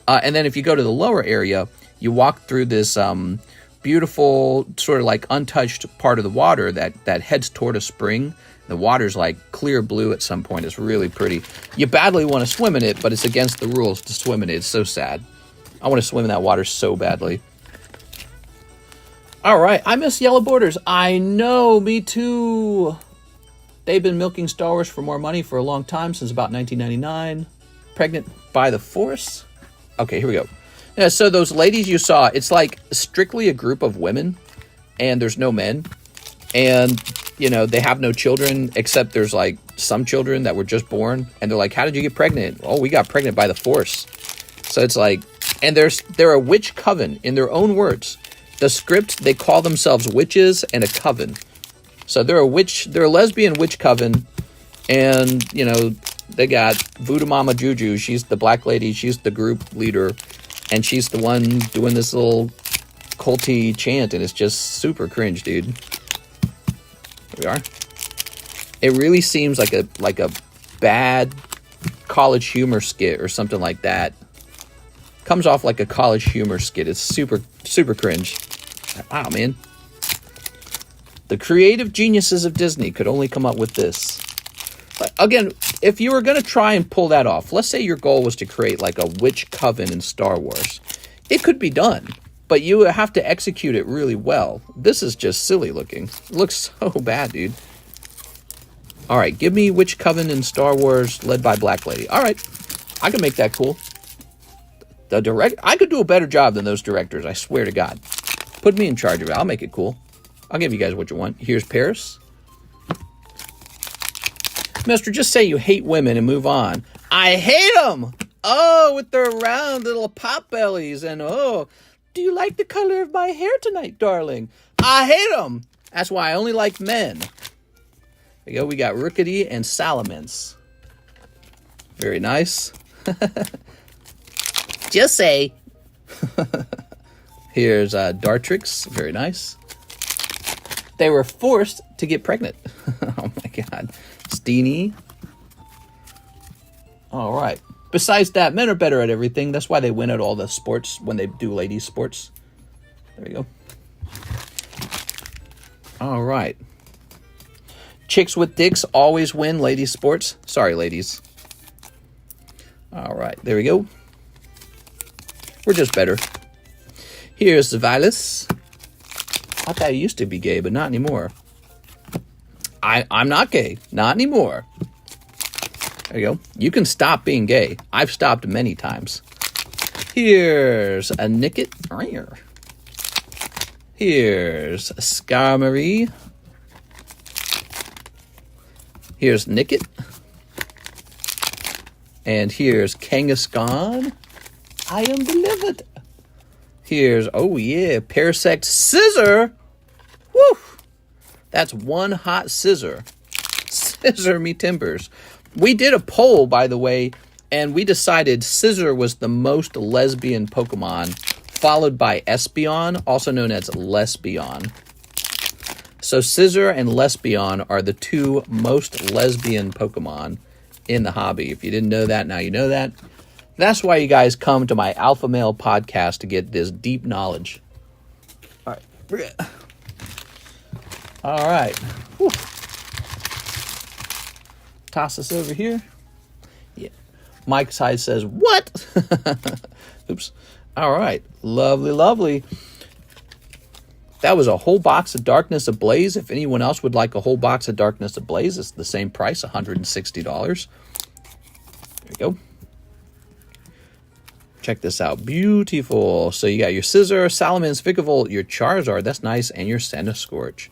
And then if you go to the lower area, you walk through this beautiful sort of like untouched part of the water that heads toward a spring. The water's like clear blue at some point. It's really pretty. You badly want to swim in it, but it's against the rules to swim in it. It's so sad. I want to swim in that water so badly. All right. I miss Yellow Borders. I know. Me too. They've been milking Star Wars for more money for a long time, since about 1999. Pregnant by the Force. Okay, here we go. Yeah, so those ladies you saw, it's like strictly a group of women, and there's no men. And, you know, they have no children, except there's like some children that were just born. And they're like, how did you get pregnant? Oh, we got pregnant by the Force. So it's like, and they're a witch coven in their own words. The script, they call themselves witches and a coven. So they're a lesbian witch coven. And, you know, they got Voodoo Mama Juju. She's the black lady. She's the group leader. And she's the one doing this little culty chant. And it's just super cringe, dude. Here we are. It really seems like a bad College Humor skit or something like that. Comes off like a College Humor skit. It's super cringe. Wow, man. The creative geniuses of Disney could only come up with this. But again, if you were going to try and pull that off, let's say your goal was to create like a witch coven in Star Wars. It could be done, but you have to execute it really well. This is just silly looking. It looks so bad, dude. All right, give me witch coven in Star Wars led by Black Lady. All right, I can make that cool. I could do a better job than those directors, I swear to God. Put me in charge of it. I'll make it cool. I'll give you guys what you want. Here's Paris. Mister, just say you hate women and move on. I hate them! Oh, with their round little pop bellies. And oh, do you like the color of my hair tonight, darling? I hate them! That's why I only like men. There you go. We got Rookity and Salamence. Very nice. Just say. Here's Dartrix. Very nice. They were forced to get pregnant. Oh my God. Steenie. All right. Besides that, men are better at everything. That's why they win at all the sports when they do ladies' sports. There we go. All right. Chicks with dicks always win ladies' sports. Sorry, ladies. All right. There we go. We're just better. Here's Vilas. I thought I used to be gay, but not anymore. I'm not gay. Not anymore. There you go. You can stop being gay. I've stopped many times. Here's a Nicket. Here's a Skarmory. Here's Nicket. And here's Kangaskhan. I am delivered. Here's, oh yeah, Parasect Scissor. Woo! That's one hot scissor. Scissor me timbers. We did a poll, by the way, and we decided Scissor was the most lesbian Pokemon, followed by Espeon, also known as Lesbion. So Scissor and Lesbion are the two most lesbian Pokemon in the hobby. If you didn't know that, now you know that. That's why you guys come to my Alpha Male podcast to get this deep knowledge. All right. All right. Whew. Toss this over here. Yeah. Mike's side says, what? Oops. All right. Lovely, lovely. That was a whole box of Darkness Ablaze. If anyone else would like a whole box of Darkness Ablaze, it's the same price, $160. There you go. Check this out. Beautiful. So you got your Scissor, Salamence, Vikavolt, your Charizard. That's nice. And your Centiskorch.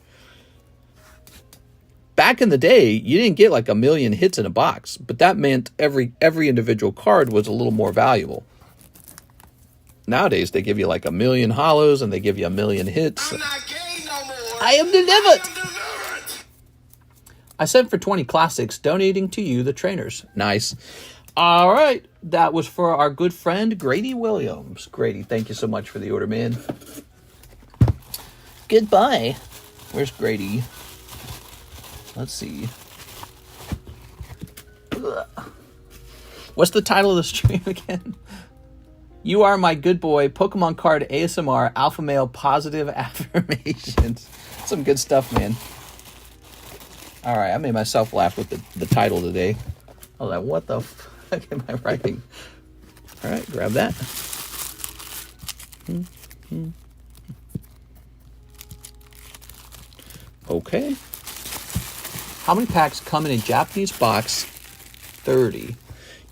Back in the day, you didn't get like a million hits in a box. But that meant every individual card was a little more valuable. Nowadays, they give you like a million hollows and they give you a million hits. I'm not gay no more. I am delivered. I said for 20 classics, donating to you, the trainers. Nice. All right. That was for our good friend, Grady Williams. Grady, thank you so much for the order, man. Goodbye. Where's Grady? Let's see. Ugh. What's the title of the stream again? You are my good boy, Pokemon card ASMR, Alpha Male Positive Affirmations. Some good stuff, man. All right, I made myself laugh with the title today. I was like, what the fuck am I writing? All right, grab that. Okay. How many packs come in a Japanese box? 30.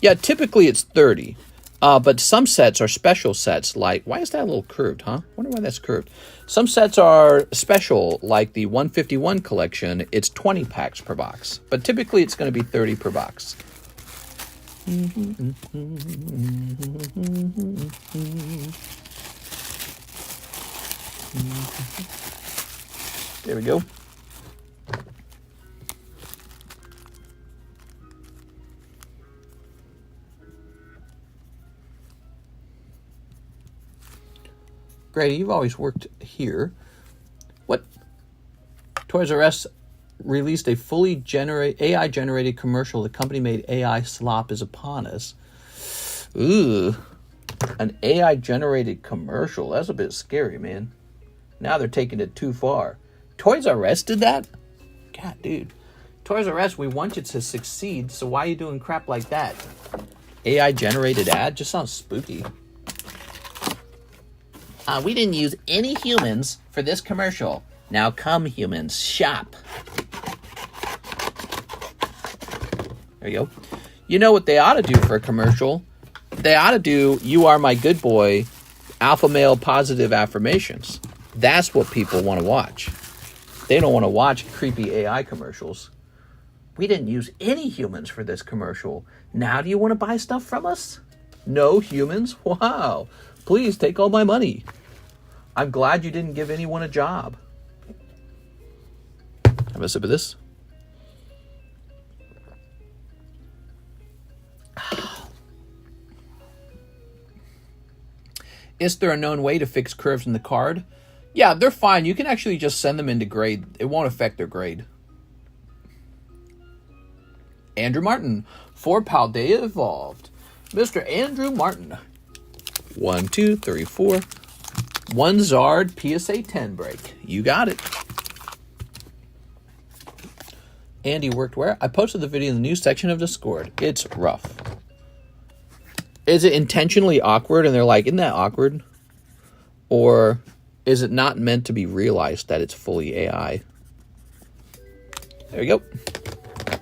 Yeah, typically it's 30. But some sets are special sets, like, why is that a little curved, huh? I wonder why that's curved. Some sets are special, like the 151 collection. It's 20 packs per box. But typically it's going to be 30 per box. There we go. Grady, you've always worked here. What? Toys R Us released a fully AI-generated commercial. The company-made AI slop is upon us. Ooh, an AI-generated commercial. That's a bit scary, man. Now they're taking it too far. Toys R Us did that? God, dude. Toys R Us, we want you to succeed, so why are you doing crap like that? AI-generated ad? Just sounds spooky. We didn't use any humans for this commercial. Now come, humans, shop. There you go. You know what they ought to do for a commercial? They ought to do, you are my good boy, alpha male positive affirmations. That's what people want to watch. They don't want to watch creepy AI commercials. We didn't use any humans for this commercial. Now do you want to buy stuff from us? No humans? Wow. Please take all my money. I'm glad you didn't give anyone a job. Have a sip of this. Is there a known way to fix curves in the card? Yeah, they're fine. You can actually just send them into grade. It won't affect their grade. Andrew Martin, for Paldea Evolved. Mr. Andrew Martin. 1, 2, 3, 4. 1 Zard PSA 10 break. You got it. Andy worked where? I posted the video in the news section of Discord. It's rough. Is it intentionally awkward and they're like, isn't that awkward? Or is it not meant to be realized that it's fully AI? There you go.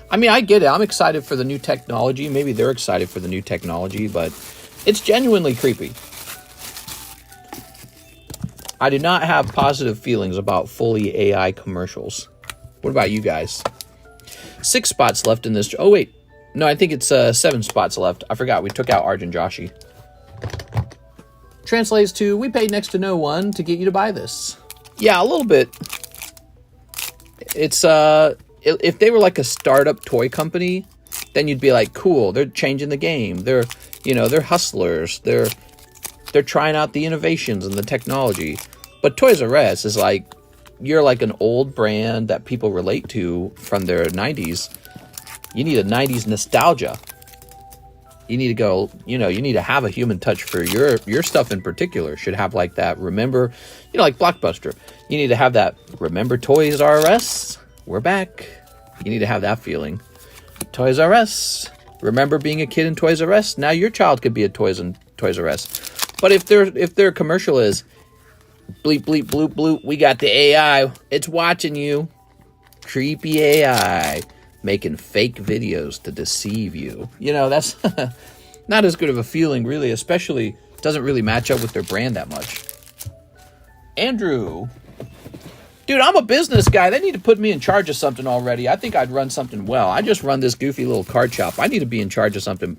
I mean, I get it. I'm excited for the new technology. Maybe they're excited for the new technology, but it's genuinely creepy. I do not have positive feelings about fully AI commercials. What about you guys? 6 spots left in this. Oh, wait. No, I think it's 7 spots left. I forgot. We took out Arjun Joshi. Translates to, we paid next to no one to get you to buy this. Yeah, a little bit. It's, if they were like a startup toy company, then you'd be like, cool, they're changing the game. They're, they're hustlers. They're trying out the innovations and the technology. But Toys R Us is like, you're like an old brand that people relate to from their 90s. You need a 90s nostalgia. You need to go, you need to have a human touch for your stuff in particular. Should have like that, remember, like Blockbuster. You need to have that, remember Toys R Us? We're back. You need to have that feeling. Toys R Us. Remember being a kid in Toys R Us? Now your child could be a Toys R Us. But if their commercial is bleep, bleep, bloop, bloop, we got the AI. It's watching you. Creepy AI. Making fake videos to deceive you. That's not as good of a feeling, really. Especially, doesn't really match up with their brand that much. Andrew. Dude, I'm a business guy. They need to put me in charge of something already. I think I'd run something well. I just run this goofy little card shop. I need to be in charge of something.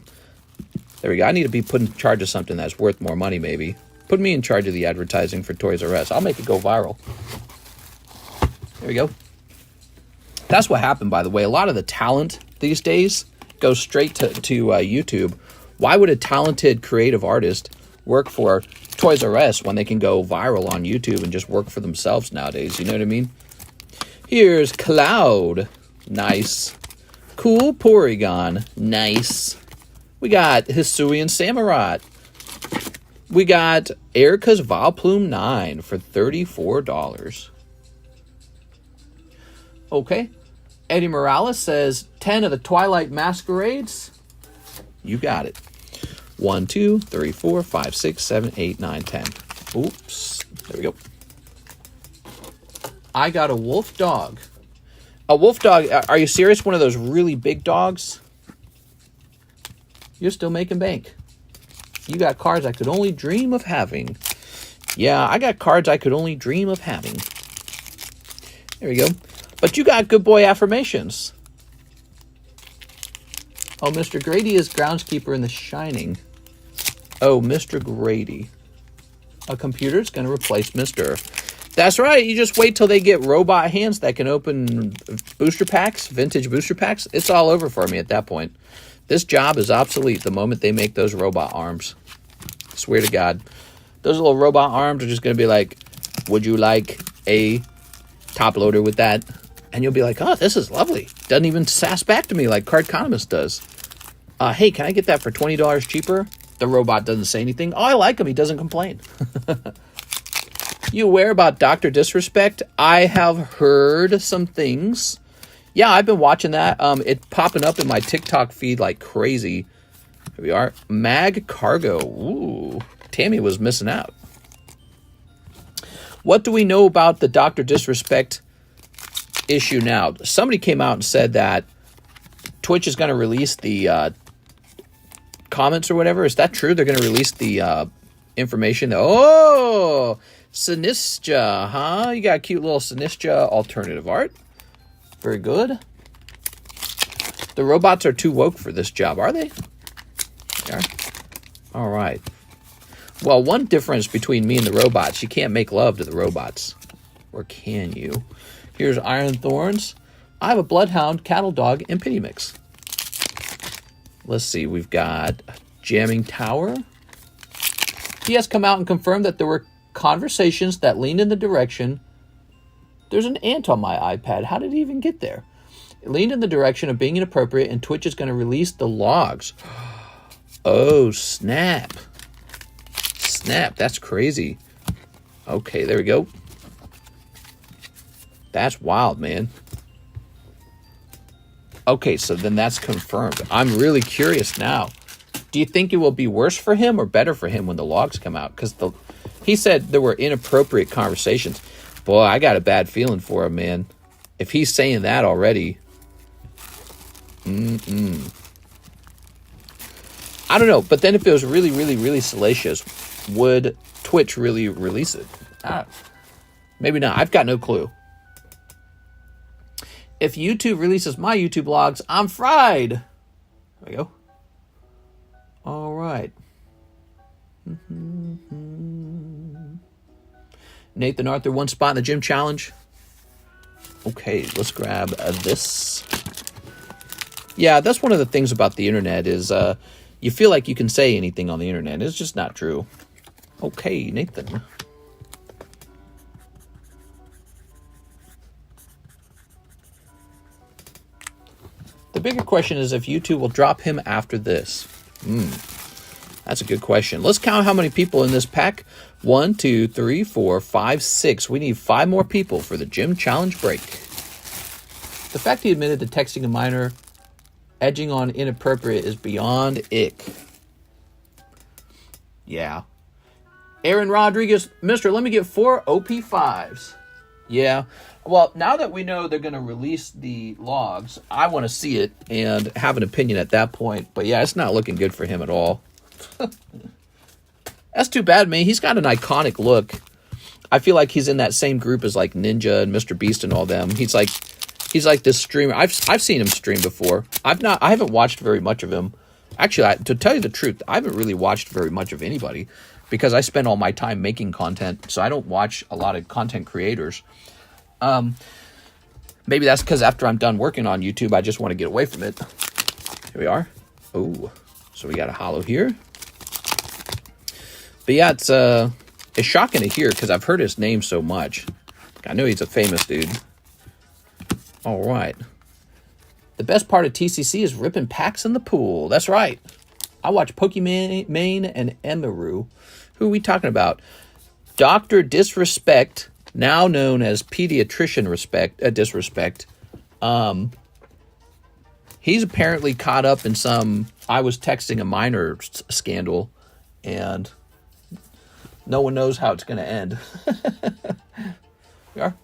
There we go. I need to be put in charge of something that's worth more money, maybe. Put me in charge of the advertising for Toys R Us. I'll make it go viral. There we go. That's what happened, by the way. A lot of the talent these days goes straight to YouTube. Why would a talented creative artist work for Toys R Us when they can go viral on YouTube and just work for themselves nowadays? You know what I mean? Here's Cloud. Nice. Cool Porygon. Nice. We got Hisuian Samurott. We got Erica's Vileplume 9 for $34. Okay. Eddie Morales says 10 of the Twilight Masquerades. You got it. 1, 2, 3, 4, 5, 6, 7, 8, 9, 10. Oops. There we go. I got a wolf dog. A wolf dog. Are you serious? One of those really big dogs? You're still making bank. You got cards I could only dream of having. Yeah, I got cards I could only dream of having. There we go. But you got good boy affirmations. Oh, Mr. Grady is groundskeeper in The Shining. Oh, Mr. Grady. A computer's going to replace Mr. That's right. You just wait till they get robot hands that can open booster packs, vintage booster packs. It's all over for me at that point. This job is obsolete the moment they make those robot arms. Swear to God. Those little robot arms are just going to be like, would you like a top loader with that? And you'll be like, oh, this is lovely. Doesn't even sass back to me like Cardconomist does. Hey, can I get that for $20 cheaper? The robot doesn't say anything. Oh, I like him. He doesn't complain. You aware about Dr. Disrespect? I have heard some things. Yeah, I've been watching that. It's popping up in my TikTok feed like crazy. Here we are. Mag Cargo. Ooh, Tammy was missing out. What do we know about the Dr. Disrespect issue now? Somebody came out and said that Twitch is going to release the comments or whatever. Is that true? They're going to release the information. Oh, Sinistra, huh? You got a cute little Sinistra alternative art. Very good. The robots are too woke for this job, are they? They are. All right. Well, one difference between me and the robots, you can't make love to the robots. Or can you? Here's Iron Thorns. I have a Bloodhound, Cattle Dog, and Pity Mix. Let's see. We've got Jamming Tower. He has come out and confirmed that there were conversations that leaned in the direction. There's an ant on my iPad. How did he even get there? It leaned in the direction of being inappropriate, and Twitch is going to release the logs. Oh, snap. Snap. That's crazy. Okay, there we go. That's wild, man. Okay, so then that's confirmed. I'm really curious now. Do you think it will be worse for him or better for him when the logs come out? Because he said there were inappropriate conversations. Boy, I got a bad feeling for him, man. If he's saying that already. I don't know. But then if it was really, really, really salacious, would Twitch really release it? Maybe not. I've got no clue. If YouTube releases my YouTube logs, I'm fried. There we go. All right. Nathan Arthur, one spot in the gym challenge. Okay, let's grab this. Yeah, that's one of the things about the internet is you feel like you can say anything on the internet. It's just not true. Okay, Nathan. The bigger question is if YouTube will drop him after this. That's a good question. Let's count how many people in this pack. 1, 2, 3, 4, 5, 6. We need 5 more people for the gym challenge break. The fact he admitted to texting a minor edging on inappropriate is beyond ick. Yeah. Aaron Rodriguez, Mister, let me get 4 OP5s. Yeah. Well, now that we know they're going to release the logs, I want to see it and have an opinion at that point. But yeah, it's not looking good for him at all. That's too bad, man. He's got an iconic look. I feel like he's in that same group as like Ninja and Mr. Beast and all them. He's like this streamer. I've seen him stream before. I haven't watched very much of him. Actually, to tell you the truth, I haven't really watched very much of anybody because I spend all my time making content, so I don't watch a lot of content creators. Maybe that's because after I'm done working on YouTube, I just want to get away from it. Here we are. Oh, so we got a holo here. But yeah, it's shocking to hear because I've heard his name so much. I know he's a famous dude. All right. The best part of TCC is ripping packs in the pool. That's right. I watch Pokemon and Emiru. Who are we talking about? Dr. Disrespect, now known as Pediatrician Disrespect. He's apparently caught up in some I was texting a minor scandal, and no one knows how it's going to end. We are.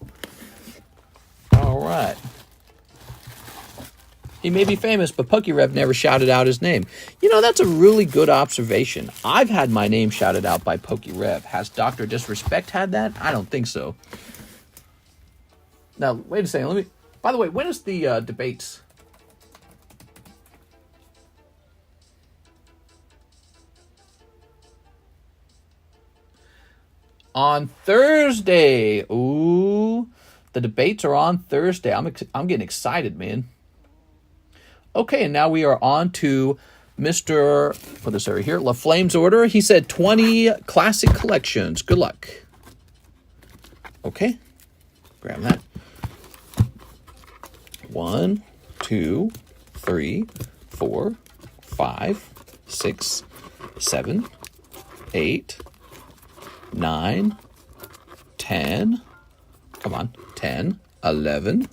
All right. He may be famous, but PokeRev never shouted out his name. You know, that's a really good observation. I've had my name shouted out by PokeRev. Has Dr. Disrespect had that? I don't think so. Now, wait a second. By the way, when is the debates? On Thursday. Ooh, the debates are on Thursday. I'm getting excited, man. Okay, and now we are on to Mr. Put this over here. La Flame's order. He said 20 classic collections. Good luck. Okay, grab that. 1, 2, 3, 4, 5, 6, 7, 8, 9, 10. Come on. 10, 11,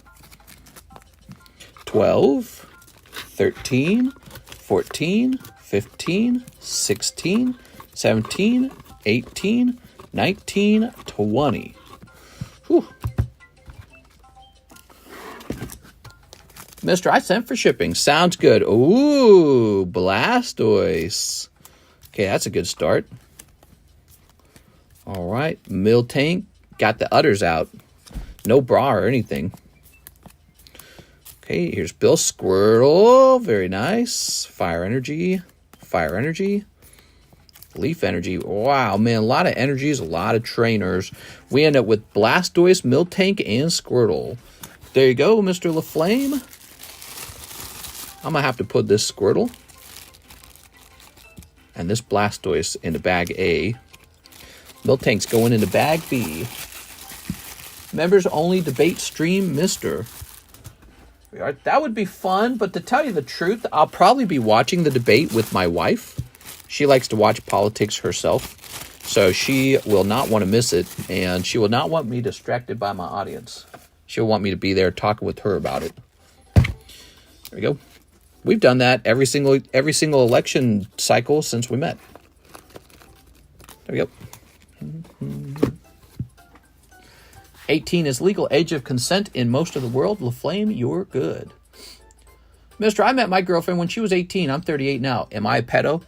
12, 13, 14, 15, 16, 17, 18, 19, 20. Whew. Mister, I sent for shipping. Sounds good. Ooh, Blastoise. Okay, that's a good start. All right, Miltank. Got the udders out. No bra or anything. Okay, here's Bill Squirtle. Very nice. Fire Energy. Fire Energy. Leaf Energy. Wow, man, a lot of energies, a lot of trainers. We end up with Blastoise, Miltank, and Squirtle. There you go, Mr. LaFlame. I'm going to have to put this Squirtle and this Blastoise into bag A. Miltank's going into bag B. Members only debate stream, Mister. That would be fun, but to tell you the truth, I'll probably be watching the debate with my wife. She likes to watch politics herself, so she will not want to miss it, and she will not want me distracted by my audience. She'll want me to be there talking with her about it. There we go. We've done that every single election cycle since we met. There we go. 18 is legal age of consent in most of the world. LaFlame, you're good. Mister, I met my girlfriend when she was 18. I'm 38 now. Am I a pedo?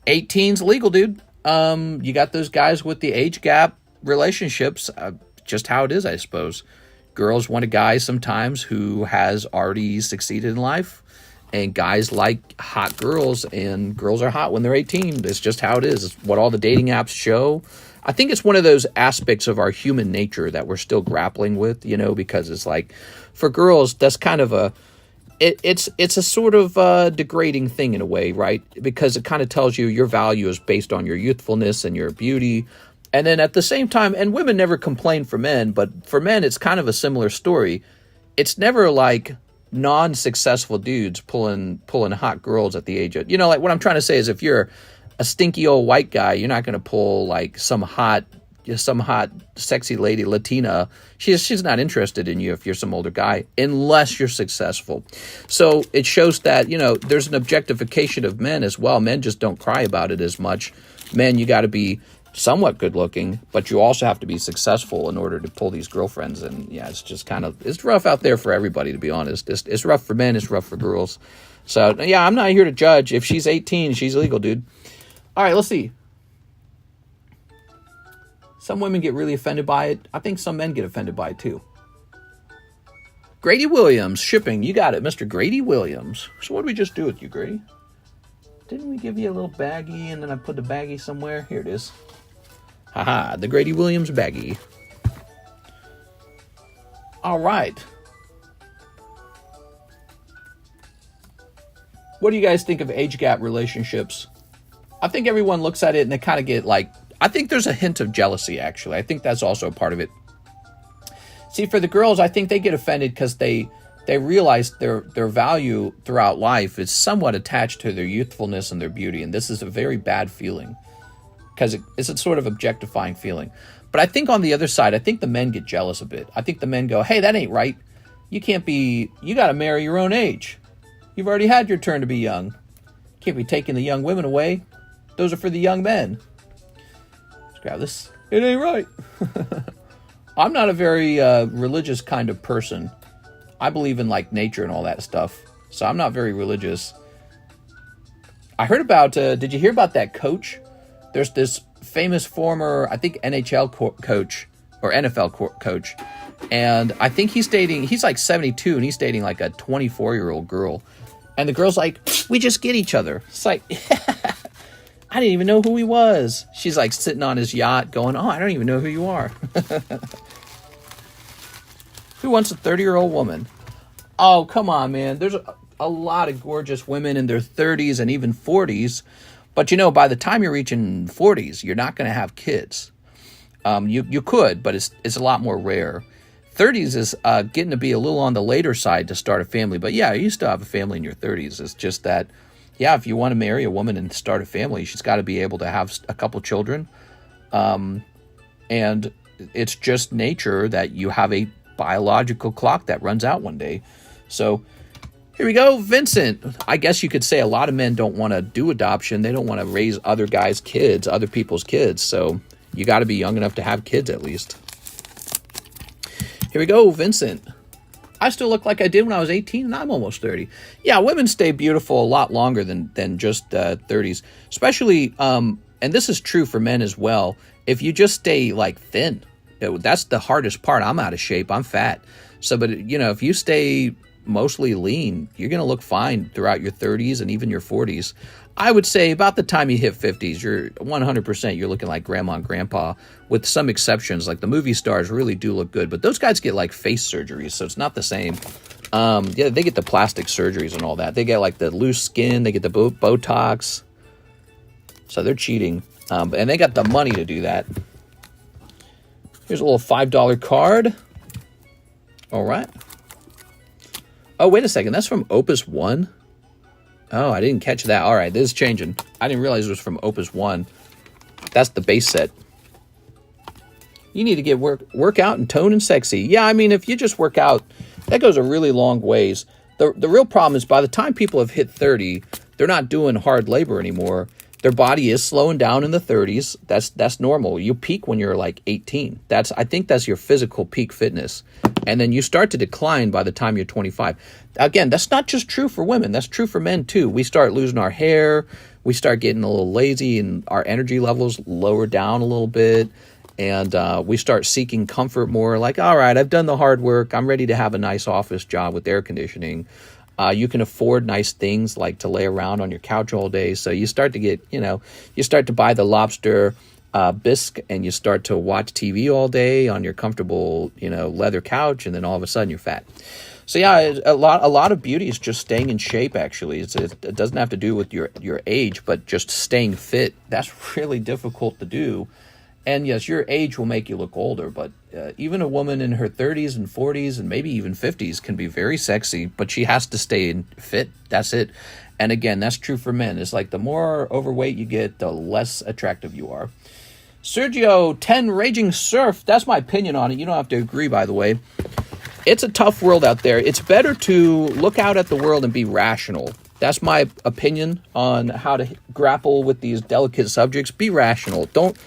18's legal, dude. You got those guys with the age gap relationships. Just how it is, I suppose. Girls want a guy sometimes who has already succeeded in life. And guys like hot girls, and girls are hot when they're 18. It's just how it is. It's what all the dating apps show. I think it's one of those aspects of our human nature that we're still grappling with, you know, because it's like, for girls, that's kind of a, it's a sort of degrading thing in a way, right? Because it kind of tells you your value is based on your youthfulness and your beauty. And then at the same time, and women never complain for men, but for men, it's kind of a similar story. It's never like non-successful dudes pulling hot girls at the age of, you know, like what I'm trying to say is if you're a stinky old white guy, you're not going to pull like some hot sexy lady Latina. She's not interested in you if you're some older guy unless you're successful. So it shows that, you know, there's an objectification of men as well. Men just don't cry about it as much. Men, you got to be somewhat good looking, but you also have to be successful in order to pull these girlfriends. And yeah, it's just kind of, it's rough out there for everybody, to be honest. It's rough for men, it's rough for girls. So yeah, I'm not here to judge. If she's 18, she's legal, dude. All right, let's see. Some women get really offended by it. I think some men get offended by it too. Grady Williams, shipping. You got it, Mr. Grady Williams. So what did we just do with you, Grady? Didn't we give you a little baggie and then I put the baggie somewhere? Here it is. Haha, the Grady Williams baggie. All right. What do you guys think of age gap relationships? I think everyone looks at it and they kind of get like, I think there's a hint of jealousy, actually. I think that's also a part of it. See, for the girls, I think they get offended because they realize their value throughout life is somewhat attached to their youthfulness and their beauty. And this is a very bad feeling because it's a sort of objectifying feeling. But I think on the other side, I think the men get jealous a bit. I think the men go, hey, that ain't right. You got to marry your own age. You've already had your turn to be young. Can't be taking the young women away. Those are for the young men. Let's grab this. It ain't right. I'm not a very religious kind of person. I believe in like nature and all that stuff. So I'm not very religious. I heard about, did you hear about that coach? There's this famous former, I think NHL coach or NFL coach. And I think he's like 72 and he's dating like a 24-year-old girl. And the girl's like, we just get each other. It's like, I didn't even know who he was. She's like sitting on his yacht going, oh, I don't even know who you are. Who wants a 30-year-old woman? Oh, come on, man. There's a lot of gorgeous women in their 30s and even 40s. But, you know, by the time you're reaching 40s, you're not going to have kids. You could, but it's a lot more rare. 30s is getting to be a little on the later side to start a family. But yeah, you still have a family in your 30s. It's just that, yeah, if you want to marry a woman and start a family, she's got to be able to have a couple children. And it's just nature that you have a biological clock that runs out one day. So here we go, Vincent. I guess you could say a lot of men don't want to do adoption. They don't want to raise other guys' kids, other people's kids. So you got to be young enough to have kids at least. Here we go, Vincent. I still look like I did when I was 18, and I'm almost 30. Yeah, women stay beautiful a lot longer than just 30s. Especially, and this is true for men as well, if you just stay, like, thin. That's the hardest part. I'm out of shape. I'm fat. So, but, you know, if you stay mostly lean, you're going to look fine throughout your 30s and even your 40s. I would say about the time you hit 50s, you're 100%, you're looking like grandma and grandpa, with some exceptions. Like the movie stars really do look good, but those guys get like face surgeries, so it's not the same. Yeah, they get the plastic surgeries and all that. They get like the loose skin, they get the Botox. So they're cheating. And they got the money to do that. Here's a little $5 card. All right. Oh, wait a second. That's from Opus 1? Oh, I didn't catch that. All right, this is changing. I didn't realize it was from Opus 1. That's the base set. You need to get work out and tone and sexy. Yeah, I mean, if you just work out, that goes a really long ways. The real problem is by the time people have hit 30, they're not doing hard labor anymore. Their body is slowing down in the 30s. That's normal. You peak when you're like 18. I think that's your physical peak fitness. And then you start to decline by the time you're 25. Again, that's not just true for women. That's true for men too. We start losing our hair. We start getting a little lazy and our energy levels lower down a little bit. And we start seeking comfort more. Like, all right, I've done the hard work. I'm ready to have a nice office job with air conditioning. You can afford nice things like to lay around on your couch all day. So you start to get, you start to buy the lobster bisque and you start to watch TV all day on your comfortable, leather couch. And then all of a sudden you're fat. So yeah, a lot of beauty is just staying in shape, actually. It doesn't have to do with your age, but just staying fit. That's really difficult to do. And yes, your age will make you look older, but even a woman in her 30s and 40s and maybe even 50s can be very sexy, but she has to stay fit. That's it. And again, that's true for men. It's like the more overweight you get, the less attractive you are. Sergio 10 Raging Surf. That's my opinion on it. You don't have to agree, by the way. It's a tough world out there. It's better to look out at the world and be rational. That's my opinion on how to grapple with these delicate subjects. Be rational. Don't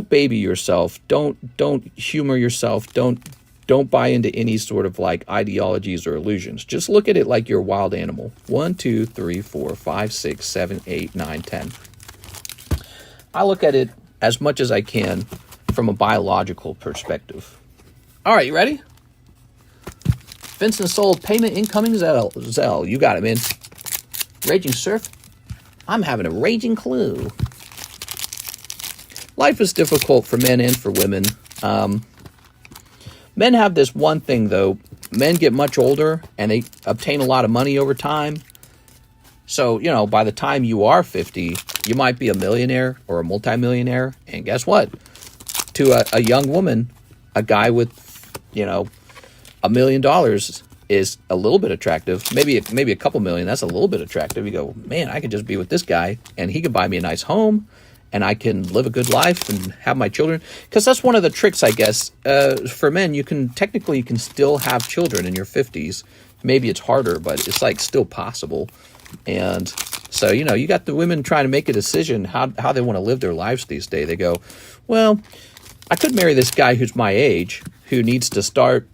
baby yourself. Don't humor yourself. Don't buy into any sort of like ideologies or illusions. Just look at it like you're a wild animal. 1, 2, 3, 4, 5, 6, 7, 8, 9, 10. I look at it as much as I can from a biological perspective. All right, you ready? Vincent sold payment incoming ZELLE. You got it, man. Raging Surf. I'm having a raging clue. Life is difficult for men and for women. Men have this one thing, though. Men get much older, and they obtain a lot of money over time. So, by the time you are 50, you might be a millionaire or a multimillionaire. And guess what? To a young woman, a guy with, $1 million is a little bit attractive. Maybe a couple million, that's a little bit attractive. You go, man, I could just be with this guy, and he could buy me a nice home. And I can live a good life and have my children. Because that's one of the tricks, I guess. For men, you can still have children in your 50s. Maybe it's harder, but it's like still possible. And so, you got the women trying to make a decision how they want to live their lives these days. They go, well, I could marry this guy who's my age, who needs to start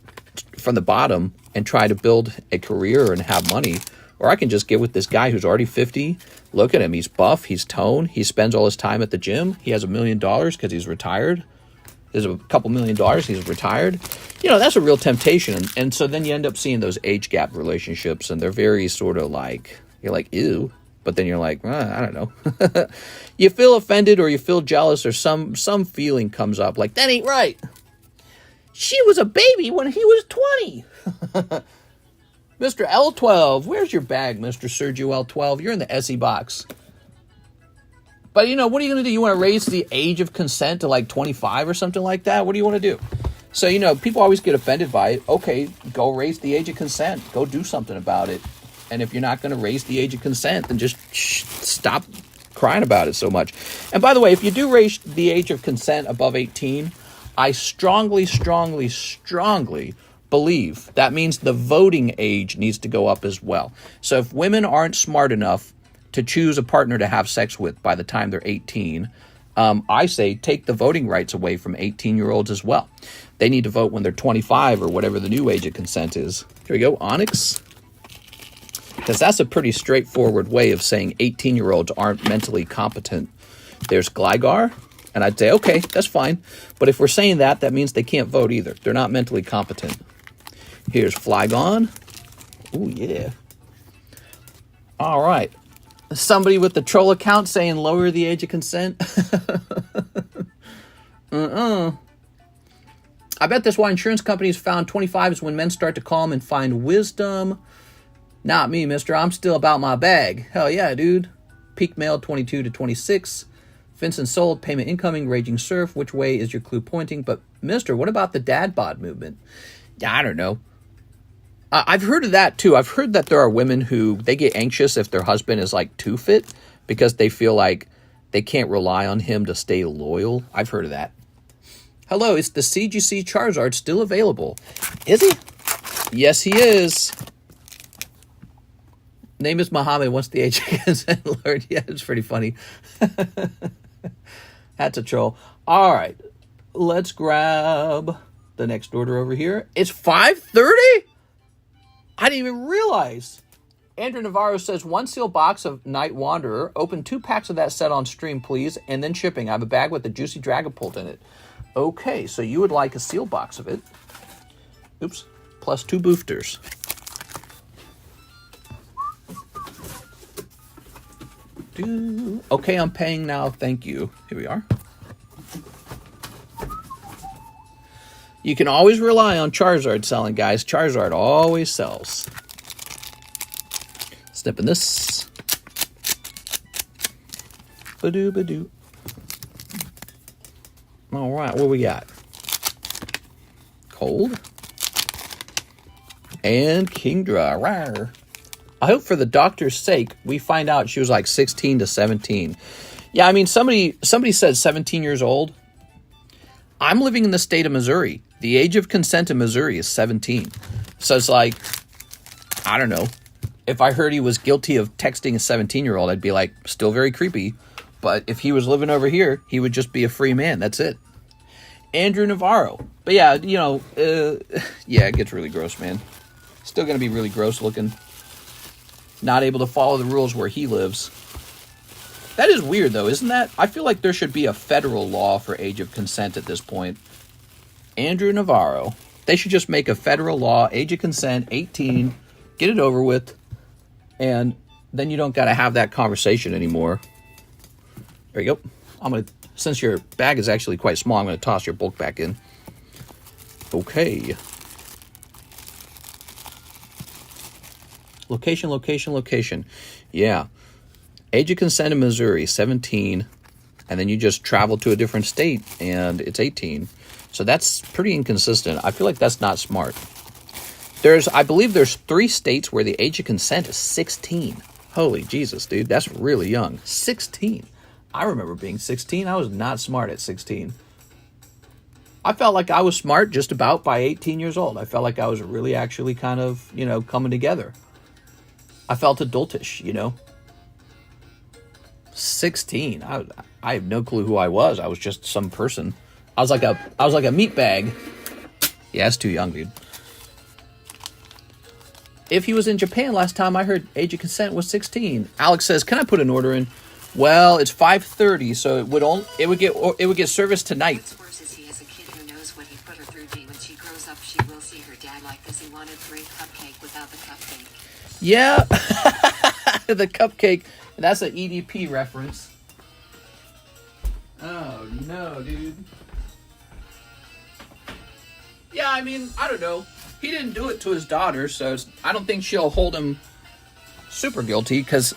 from the bottom and try to build a career and have money. Or I can just get with this guy who's already 50. Look at him. He's buff. He's toned. He spends all his time at the gym. He has $1 million because he's retired. There's a couple $1 million. He's retired. That's a real temptation. And so then you end up seeing those age gap relationships. And they're very sort of like, you're like, ew. But then you're like, I don't know. You feel offended or you feel jealous or some feeling comes up. Like, that ain't right. She was a baby when he was 20. Mr. L12, where's your bag, Mr. Sergio L12? You're in the SE box. But, what are you going to do? You want to raise the age of consent to like 25 or something like that? What do you want to do? So, you know, people always get offended by it. Okay, go raise the age of consent. Go do something about it. And if you're not going to raise the age of consent, then just stop crying about it so much. And by the way, if you do raise the age of consent above 18, I strongly believe that means the voting age needs to go up as well. So if women aren't smart enough to choose a partner to have sex with by the time they're 18, I say take the voting rights away from 18-year-olds as well. They need to vote when they're 25 or whatever the new age of consent is. Here we go, Onyx. Because that's a pretty straightforward way of saying 18-year-olds aren't mentally competent. There's Gligar, and I'd say, okay, that's fine. But if we're saying that, that means they can't vote either. They're not mentally competent. Here's Flygon. Ooh, yeah. All right. Somebody with the troll account saying lower the age of consent. I bet that's why insurance companies found 25 is when men start to calm and find wisdom. Not me, mister. I'm still about my bag. Hell yeah, dude. Peak male 22 to 26. Vincent sold. Payment incoming. Raging surf. Which way is your clue pointing? But mister, what about the dad bod movement? I don't know. I've heard of that too. I've heard that there are women who they get anxious if their husband is like too fit because they feel like they can't rely on him to stay loyal. I've heard of that. Hello, is the CGC Charizard still available? Is he? Yes, he is. Name is Muhammad. What's the age of consent, Lord? Yeah, it's pretty funny. That's a troll. All right, let's grab the next order over here. It's 5:30? I didn't even realize. Andrew Navarro says, 1 sealed box of Night Wanderer. Open 2 packs of that set on stream, please, and then shipping. I have a bag with the Juicy Dragapult in it. Okay, so you would like a sealed box of it. Oops. Plus 2 boosters. Okay, I'm paying now. Thank you. Here we are. You can always rely on Charizard selling, guys. Charizard always sells. Snipping this. Badoo, badoo. All right, what we got? Cold. And Kingdra. Rawr. I hope for the doctor's sake, we find out she was like 16 to 17. Yeah, I mean, somebody said 17 years old. I'm living in the state of Missouri. The age of consent in Missouri is 17. So it's like, I don't know. If I heard he was guilty of texting a 17-year-old, I'd be like, still very creepy. But if he was living over here, he would just be a free man. That's it. Andrew Navarro. But yeah, you know, yeah, it gets really gross, man. Still going to be really gross looking. Not able to follow the rules where he lives. That is weird, though, isn't that? I feel like there should be a federal law for age of consent at this point. Andrew Navarro. They should just make a federal law, age of consent, 18, get it over with, and then you don't got to have that conversation anymore. There you go. I'm going to, since your bag is actually quite small, I'm going to toss your bulk back in. Okay. Location, location, location. Yeah. Age of consent in Missouri, 17. And then you just travel to a different state, and it's 18. So that's pretty inconsistent. I feel like that's not smart. I believe there's 3 states where the age of consent is 16. Holy Jesus, dude. That's really young. 16. I remember being 16. I was not smart at 16. I felt like I was smart just about by 18 years old. I felt like I was really actually kind of, you know, coming together. I felt adultish, you know. 16. I have no clue who I was. I was just some person. I was like a meat bag. Yeah, it's too young, dude. If he was in Japan last time I heard age of consent was 16. Alex says, "Can I put an order in?" Well, it's 5:30, so it would get serviced tonight.
What's worse is he has a kid who knows what he put her through. When she grows up, she will see her dad like this. He wanted great cupcake without the cupcake.
Yeah, the cupcake. That's an EDP reference. Oh no, dude. Yeah, I mean, I don't know. He didn't do it to his daughter, so I don't think she'll hold him super guilty, because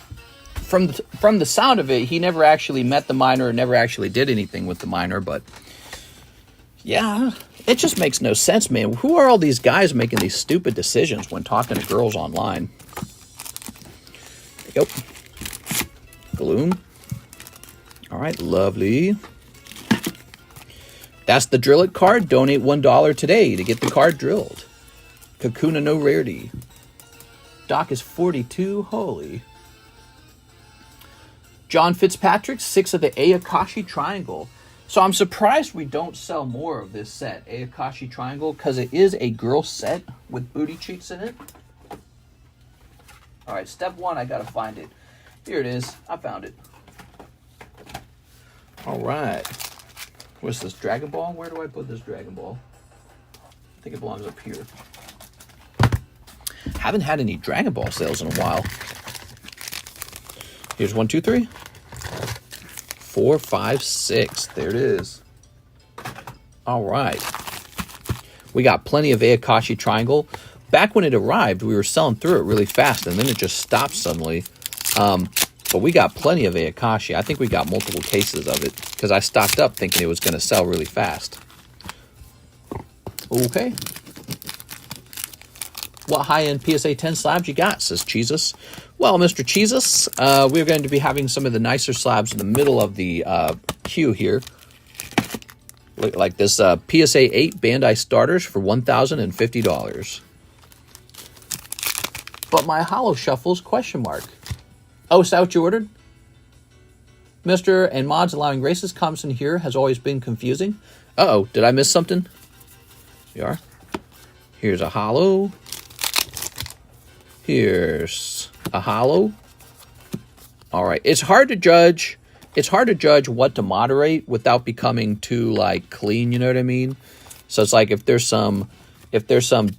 from the sound of it, he never actually met the minor, never actually did anything with the minor, but Yeah, it just makes no sense, man. Who are all these guys making these stupid decisions when talking to girls online? Yep. Gloom. All right, lovely. That's the Drill It card. Donate $1 today to get the card drilled. Kakuna no rarity. Doc is 42. Holy. John Fitzpatrick, 6 of the Ayakashi Triangle. So I'm surprised we don't sell more of this set, Ayakashi Triangle, because it is a girl set with booty cheeks in it. All right, step 1, I got to find it. Here it is. I found it. All right. What's this, Dragon Ball? Where do I put this Dragon Ball? I think it belongs up here. Haven't had any Dragon Ball sales in a while. Here's 1, 2, 3. 4, 5, 6. There it is. All right. We got plenty of Ayakashi Triangle. Back when it arrived, we were selling through it really fast, and then it just stopped suddenly. But we got plenty of Ayakashi. I think we got multiple cases of it, because I stocked up thinking it was going to sell really fast. Okay. What high-end PSA 10 slabs you got, says Jesus. Well, Mr. Jesus, we're going to be having some of the nicer slabs in the middle of the queue here. Like this PSA 8 Bandai starters for $1,050. But my holo shuffles, question mark. Oh, is that what you ordered? Mr. and mods allowing races comments in here has always been confusing. Uh-oh, did I miss something? Here you are. Here's a holo. Here's a holo. All right. It's hard to judge. It's hard to judge what to moderate without becoming too like clean, you know what I mean? So it's like if there's some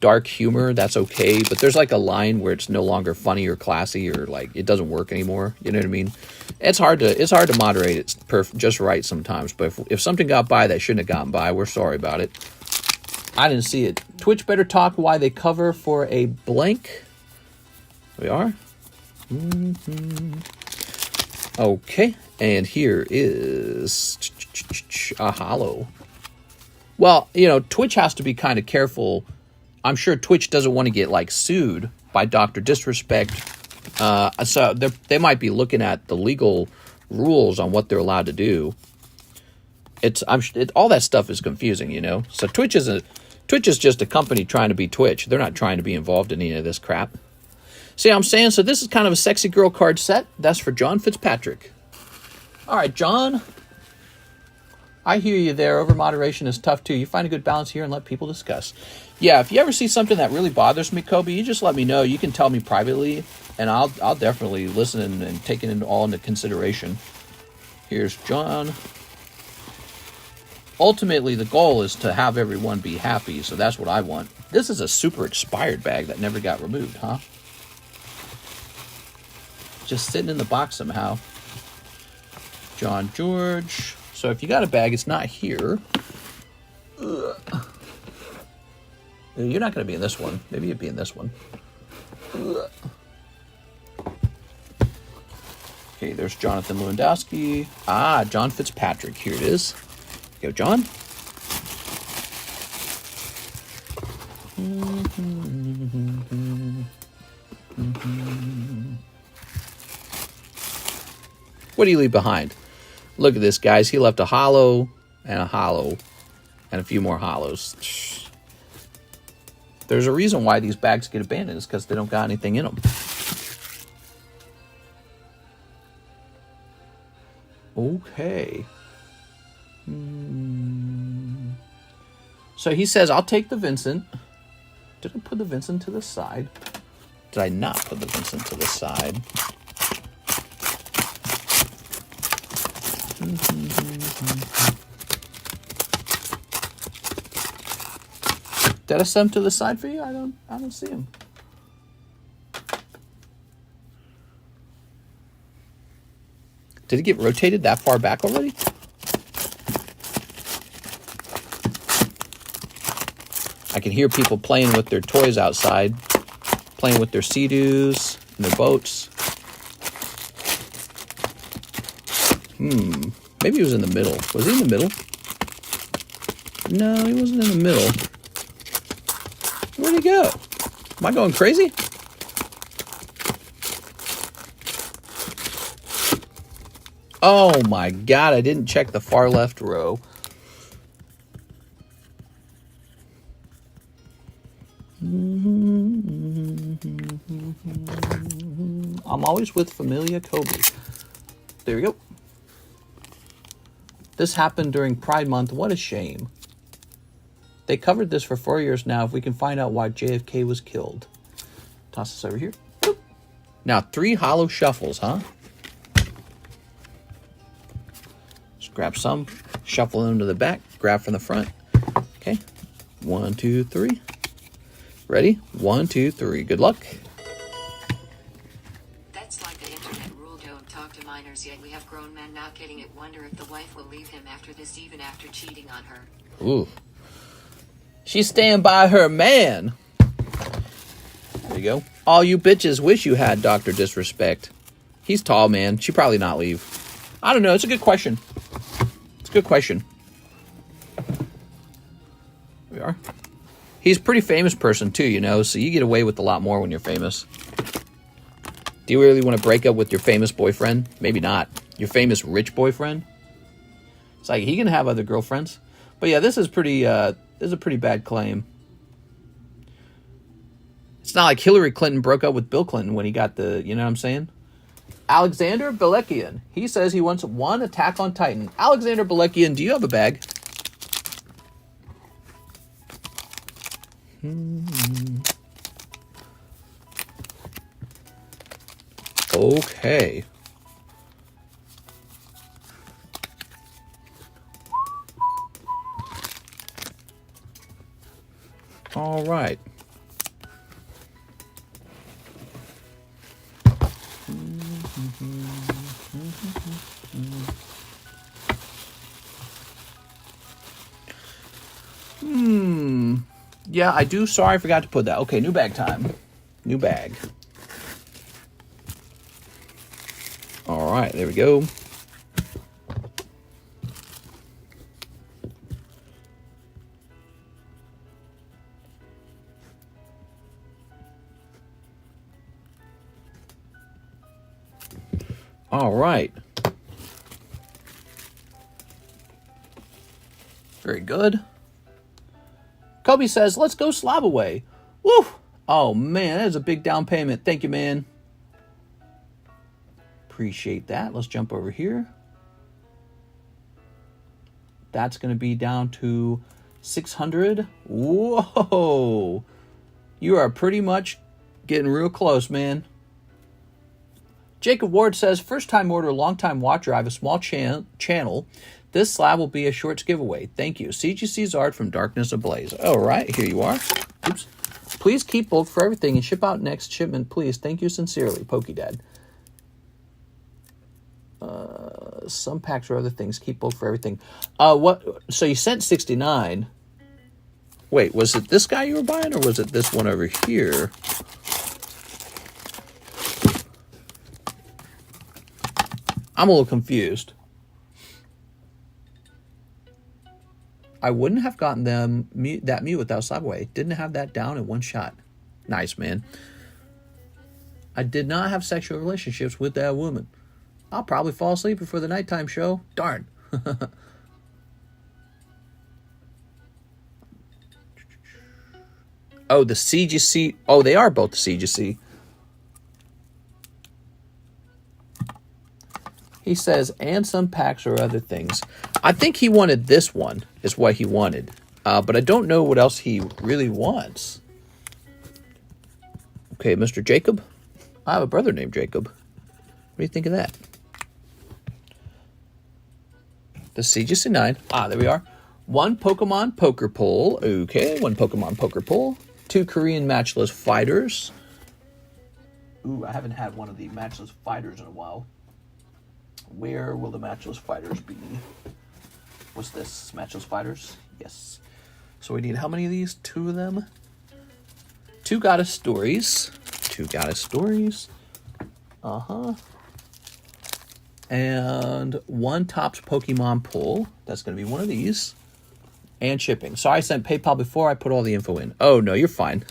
dark humor, that's okay, but there's like a line where it's no longer funny or classy or like it doesn't work anymore, you know what I mean? It's hard to moderate it just right sometimes, but if something got by that shouldn't have gotten by, we're sorry about it. I didn't see it. Twitch better talk why they cover for a blank. We are. Okay, and here is a holo. Well, you know, Twitch has to be kind of careful. I'm sure Twitch doesn't want to get like sued by Dr. Disrespect. So they might be looking at the legal rules on what they're allowed to do. All that stuff is confusing, you know. So Twitch is just a company trying to be Twitch. They're not trying to be involved in any of this crap. See what I'm saying? So this is kind of a sexy girl card set. That's for John Fitzpatrick. All right, John. I hear you there. Over moderation is tough too. You find a good balance here and let people discuss. Yeah, if you ever see something that really bothers me, Kobe, you just let me know. You can tell me privately, and I'll definitely listen and take it all into consideration. Here's John. Ultimately, the goal is to have everyone be happy, so that's what I want. This is a super expired bag that never got removed, huh? Just sitting in the box somehow. John George. So if you got a bag, it's not here. Ugh. You're not going to be in this one. Maybe you'd be in this one. Ugh. Okay, there's Jonathan Lewandowski. Ah, John Fitzpatrick. Here it is. Go, John. What do you leave behind? Look at this, guys. He left a holo and a few more holos. There's a reason why these bags get abandoned. It's because they don't got anything in them. Okay. So he says, I'll take the Vincent. Did I put the Vincent to the side? Did I not put the Vincent to the side? Did I set him to the side for you? I don't see him. Did it get rotated that far back already? I can hear people playing with their toys outside, playing with their Sea-Doos and their boats. Maybe he was in the middle. Was he in the middle? No, he wasn't in the middle. Where'd he go? Am I going crazy? Oh my God, I didn't check the far left row. I'm always with Familia Kobe. There we go. This happened during Pride Month. What a shame. They covered this for 4 years now. If we can find out why JFK was killed. Toss this over here. Boop. Now, 3 hollow shuffles, huh? Just grab some, shuffle them to the back, grab from the front. Okay. 1, 2, 3. Ready? 1, 2, 3. Good luck.
That's like the internet rule, don't talk to minors yet. We have grown men not getting it. Wonder if the wife will leave him after this, even after cheating on her.
Ooh. She's staying by her man. There you go. All you bitches wish you had Dr. Disrespect. He's tall, man. She'd probably not leave. I don't know. It's a good question. It's a good question. There we are. He's a pretty famous person, too, you know, so you get away with a lot more when you're famous. Do you really want to break up with your famous boyfriend? Maybe not. Your famous rich boyfriend? It's like, he can have other girlfriends. But yeah, this is pretty, this is a pretty bad claim. It's not like Hillary Clinton broke up with Bill Clinton when he got the, you know what I'm saying? Alexander Belekian. He says he wants 1 Attack on Titan. Alexander Belekian, do you have a bag? Okay. All right. Yeah, I do. Sorry, I forgot to put that. Okay, new bag time. New bag. All right, there we go. All right. Very good. Kobe says, let's go slab away. Woo! Oh, man, that is a big down payment. Thank you, man. Appreciate that. Let's jump over here. That's going to be down to 600. Whoa! You are pretty much getting real close, man. Jacob Ward says, first time order, long time watcher. I have a small channel. This slab will be a shorts giveaway. Thank you. CGC's art from Darkness Ablaze. All right, here you are. Oops. Please keep bulk for everything and ship out next shipment, please. Thank you sincerely, PokeDad. Some packs or other things. Keep bulk for everything. What? So you sent 69. Wait, was it this guy you were buying, or was it this one over here? I'm a little confused. I wouldn't have gotten them that mute without Slabaway. Didn't have that down in one shot. Nice, man. I did not have sexual relationships with that woman. I'll probably fall asleep before the nighttime show. Darn. Oh, the CGC. Oh, they are both the CGC. He says, and some packs or other things. I think he wanted this one, is what he wanted. But I don't know what else he really wants. Okay, Mr. Jacob. I have a brother named Jacob. What do you think of that? The CGC9. Ah, there we are. 1 Pokemon Poker Pull. Okay, 1 Pokemon Poker Pull. 2 Korean Matchless Fighters. Ooh, I haven't had one of the Matchless Fighters in a while. Where will the Matchless Fighters be? What's this? Matchless Fighters? Yes. So we need how many of these? 2 of them? 2 Goddess Stories. 2 Goddess Stories. Uh-huh. And 1 Topps Pokemon Pull. That's going to be one of these. and shipping. So I sent PayPal before I put all the info in. Oh, no, you're fine.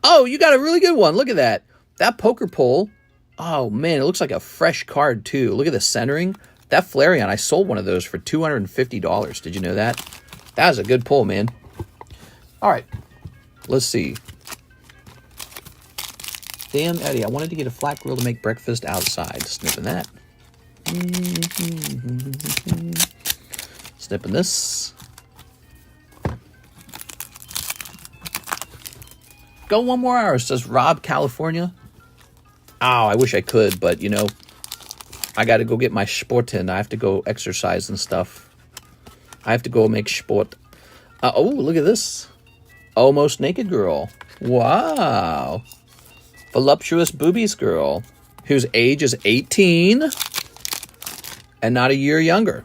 Oh, you got a really good one. Look at that. That poker pole. Oh, man, it looks like a fresh card, too. Look at the centering. That Flareon, I sold one of those for $250. Did you know that? That was a good pull, man. All right. Let's see. Damn, Eddie, I wanted to get a flat grill to make breakfast outside. Snipping that. Snipping this. Go 1 more hour, says Rob, California. Oh, I wish I could, but, you know, I got to go get my sport in. I have to go exercise and stuff. I have to go make sport. Oh, look at this. Almost naked girl. Wow. Voluptuous boobies girl, whose age is 18 and not a year younger.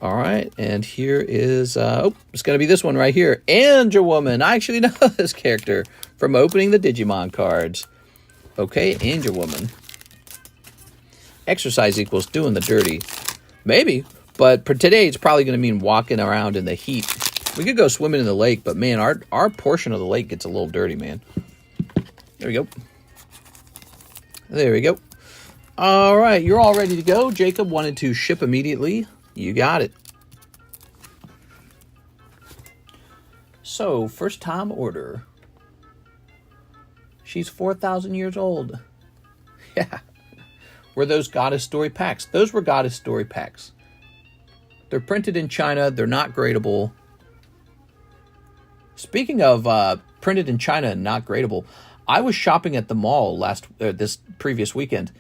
All right, and here is, it's going to be this one right here. Angel Woman. I actually know this character from opening the Digimon cards. Okay, Angel Woman. Exercise equals doing the dirty. Maybe, but for today it's probably going to mean walking around in the heat. We could go swimming in the lake, but man, our portion of the lake gets a little dirty, man. There we go. There we go. All right, you're all ready to go. Jacob wanted to ship immediately. You got it. So, first time order. She's 4,000 years old. Yeah. Were those Goddess Story packs? Those were Goddess Story packs. They're printed in China. They're not gradable. Speaking of printed in China and not gradable, I was shopping at the mall this previous weekend,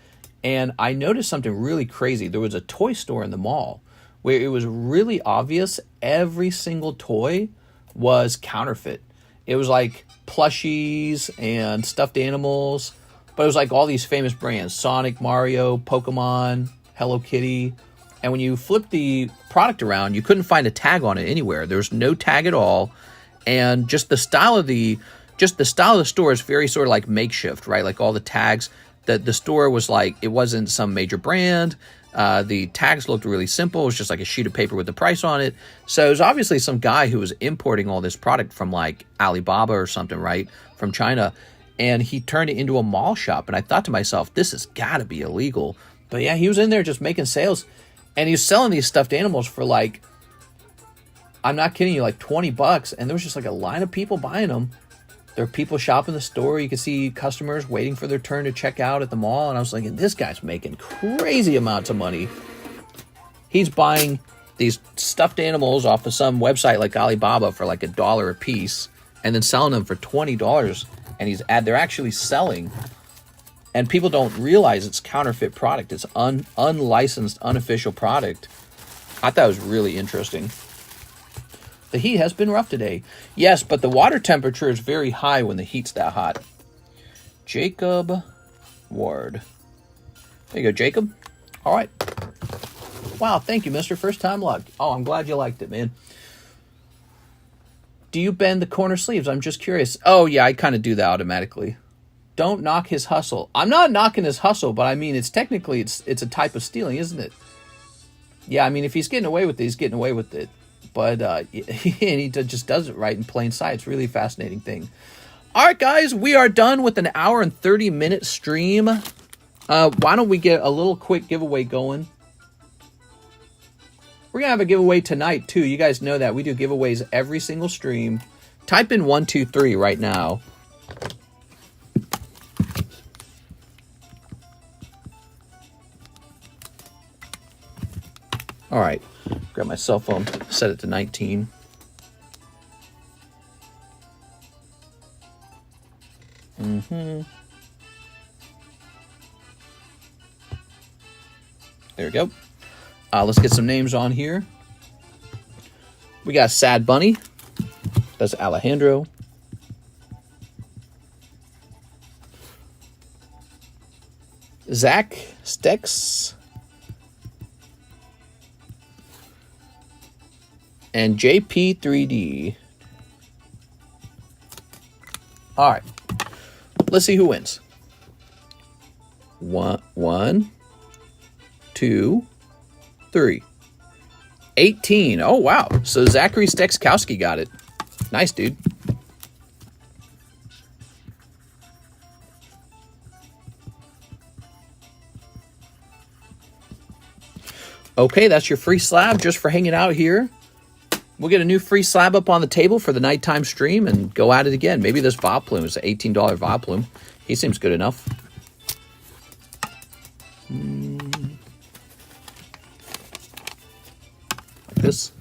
and I noticed something really crazy. There was a toy store in the mall where it was really obvious every single toy was counterfeit. It was like plushies and stuffed animals, but it was like all these famous brands: Sonic, Mario, Pokemon, Hello Kitty. And when you flip the product around, you couldn't find a tag on it anywhere. There was no tag at all, and just the style of the store is very sort of like makeshift, right? Like all the tags. The store was like, it wasn't some major brand. The tags looked really simple. It was just like a sheet of paper with the price on it. So it was obviously some guy who was importing all this product from like Alibaba or something, right? From China. And he turned it into a mall shop. And I thought to myself, this has got to be illegal. But yeah, he was in there just making sales. And he was selling these stuffed animals for like, I'm not kidding you, like $20. And there was just like a line of people buying them. There are people shopping the store. You could see customers waiting for their turn to check out at the mall. And I was thinking, this guy's making crazy amounts of money. He's buying these stuffed animals off of some website like Alibaba for like $1 a piece and then selling them for $20. And they're actually selling. And people don't realize it's counterfeit product. It's unlicensed, unofficial product. I thought it was really interesting. The heat has been rough today. Yes, but the water temperature is very high when the heat's that hot. Jacob Ward. There you go, Jacob. All right. Wow, thank you, Mr. First Time Luck. Oh, I'm glad you liked it, man. Do you bend the corner sleeves? I'm just curious. Oh, yeah, I kind of do that automatically. Don't knock his hustle. I'm not knocking his hustle, but I mean, it's technically, it's a type of stealing, isn't it? Yeah, I mean, if he's getting away with it, he's getting away with it. But he just does it right in plain sight. It's really a fascinating thing. All right, guys, we are done with an hour and 30-minute stream. Why don't we get a little quick giveaway going? We're going to have a giveaway tonight, too. You guys know that. We do giveaways every single stream. Type in 123 right now. All right. Grab my cell phone, set it to 19. There we go. Let's get some names on here. We got Sad Bunny. That's Alejandro. Zach Stex. And JP3D. All right. Let's see who wins. One, two, three. 18. Oh, wow. So Zachary Stekskowski got it. Nice, dude. Okay, that's your free slab just for hanging out here. We'll get a new free slab up on the table for the nighttime stream and go at it again. Maybe this Vob Plume is an $18 Vob Plume. He seems good enough. Like this.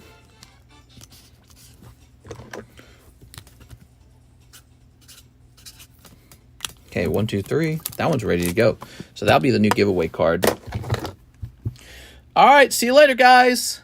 Okay, 1, 2, 3. That one's ready to go. So that'll be the new giveaway card. All right, see you later, guys.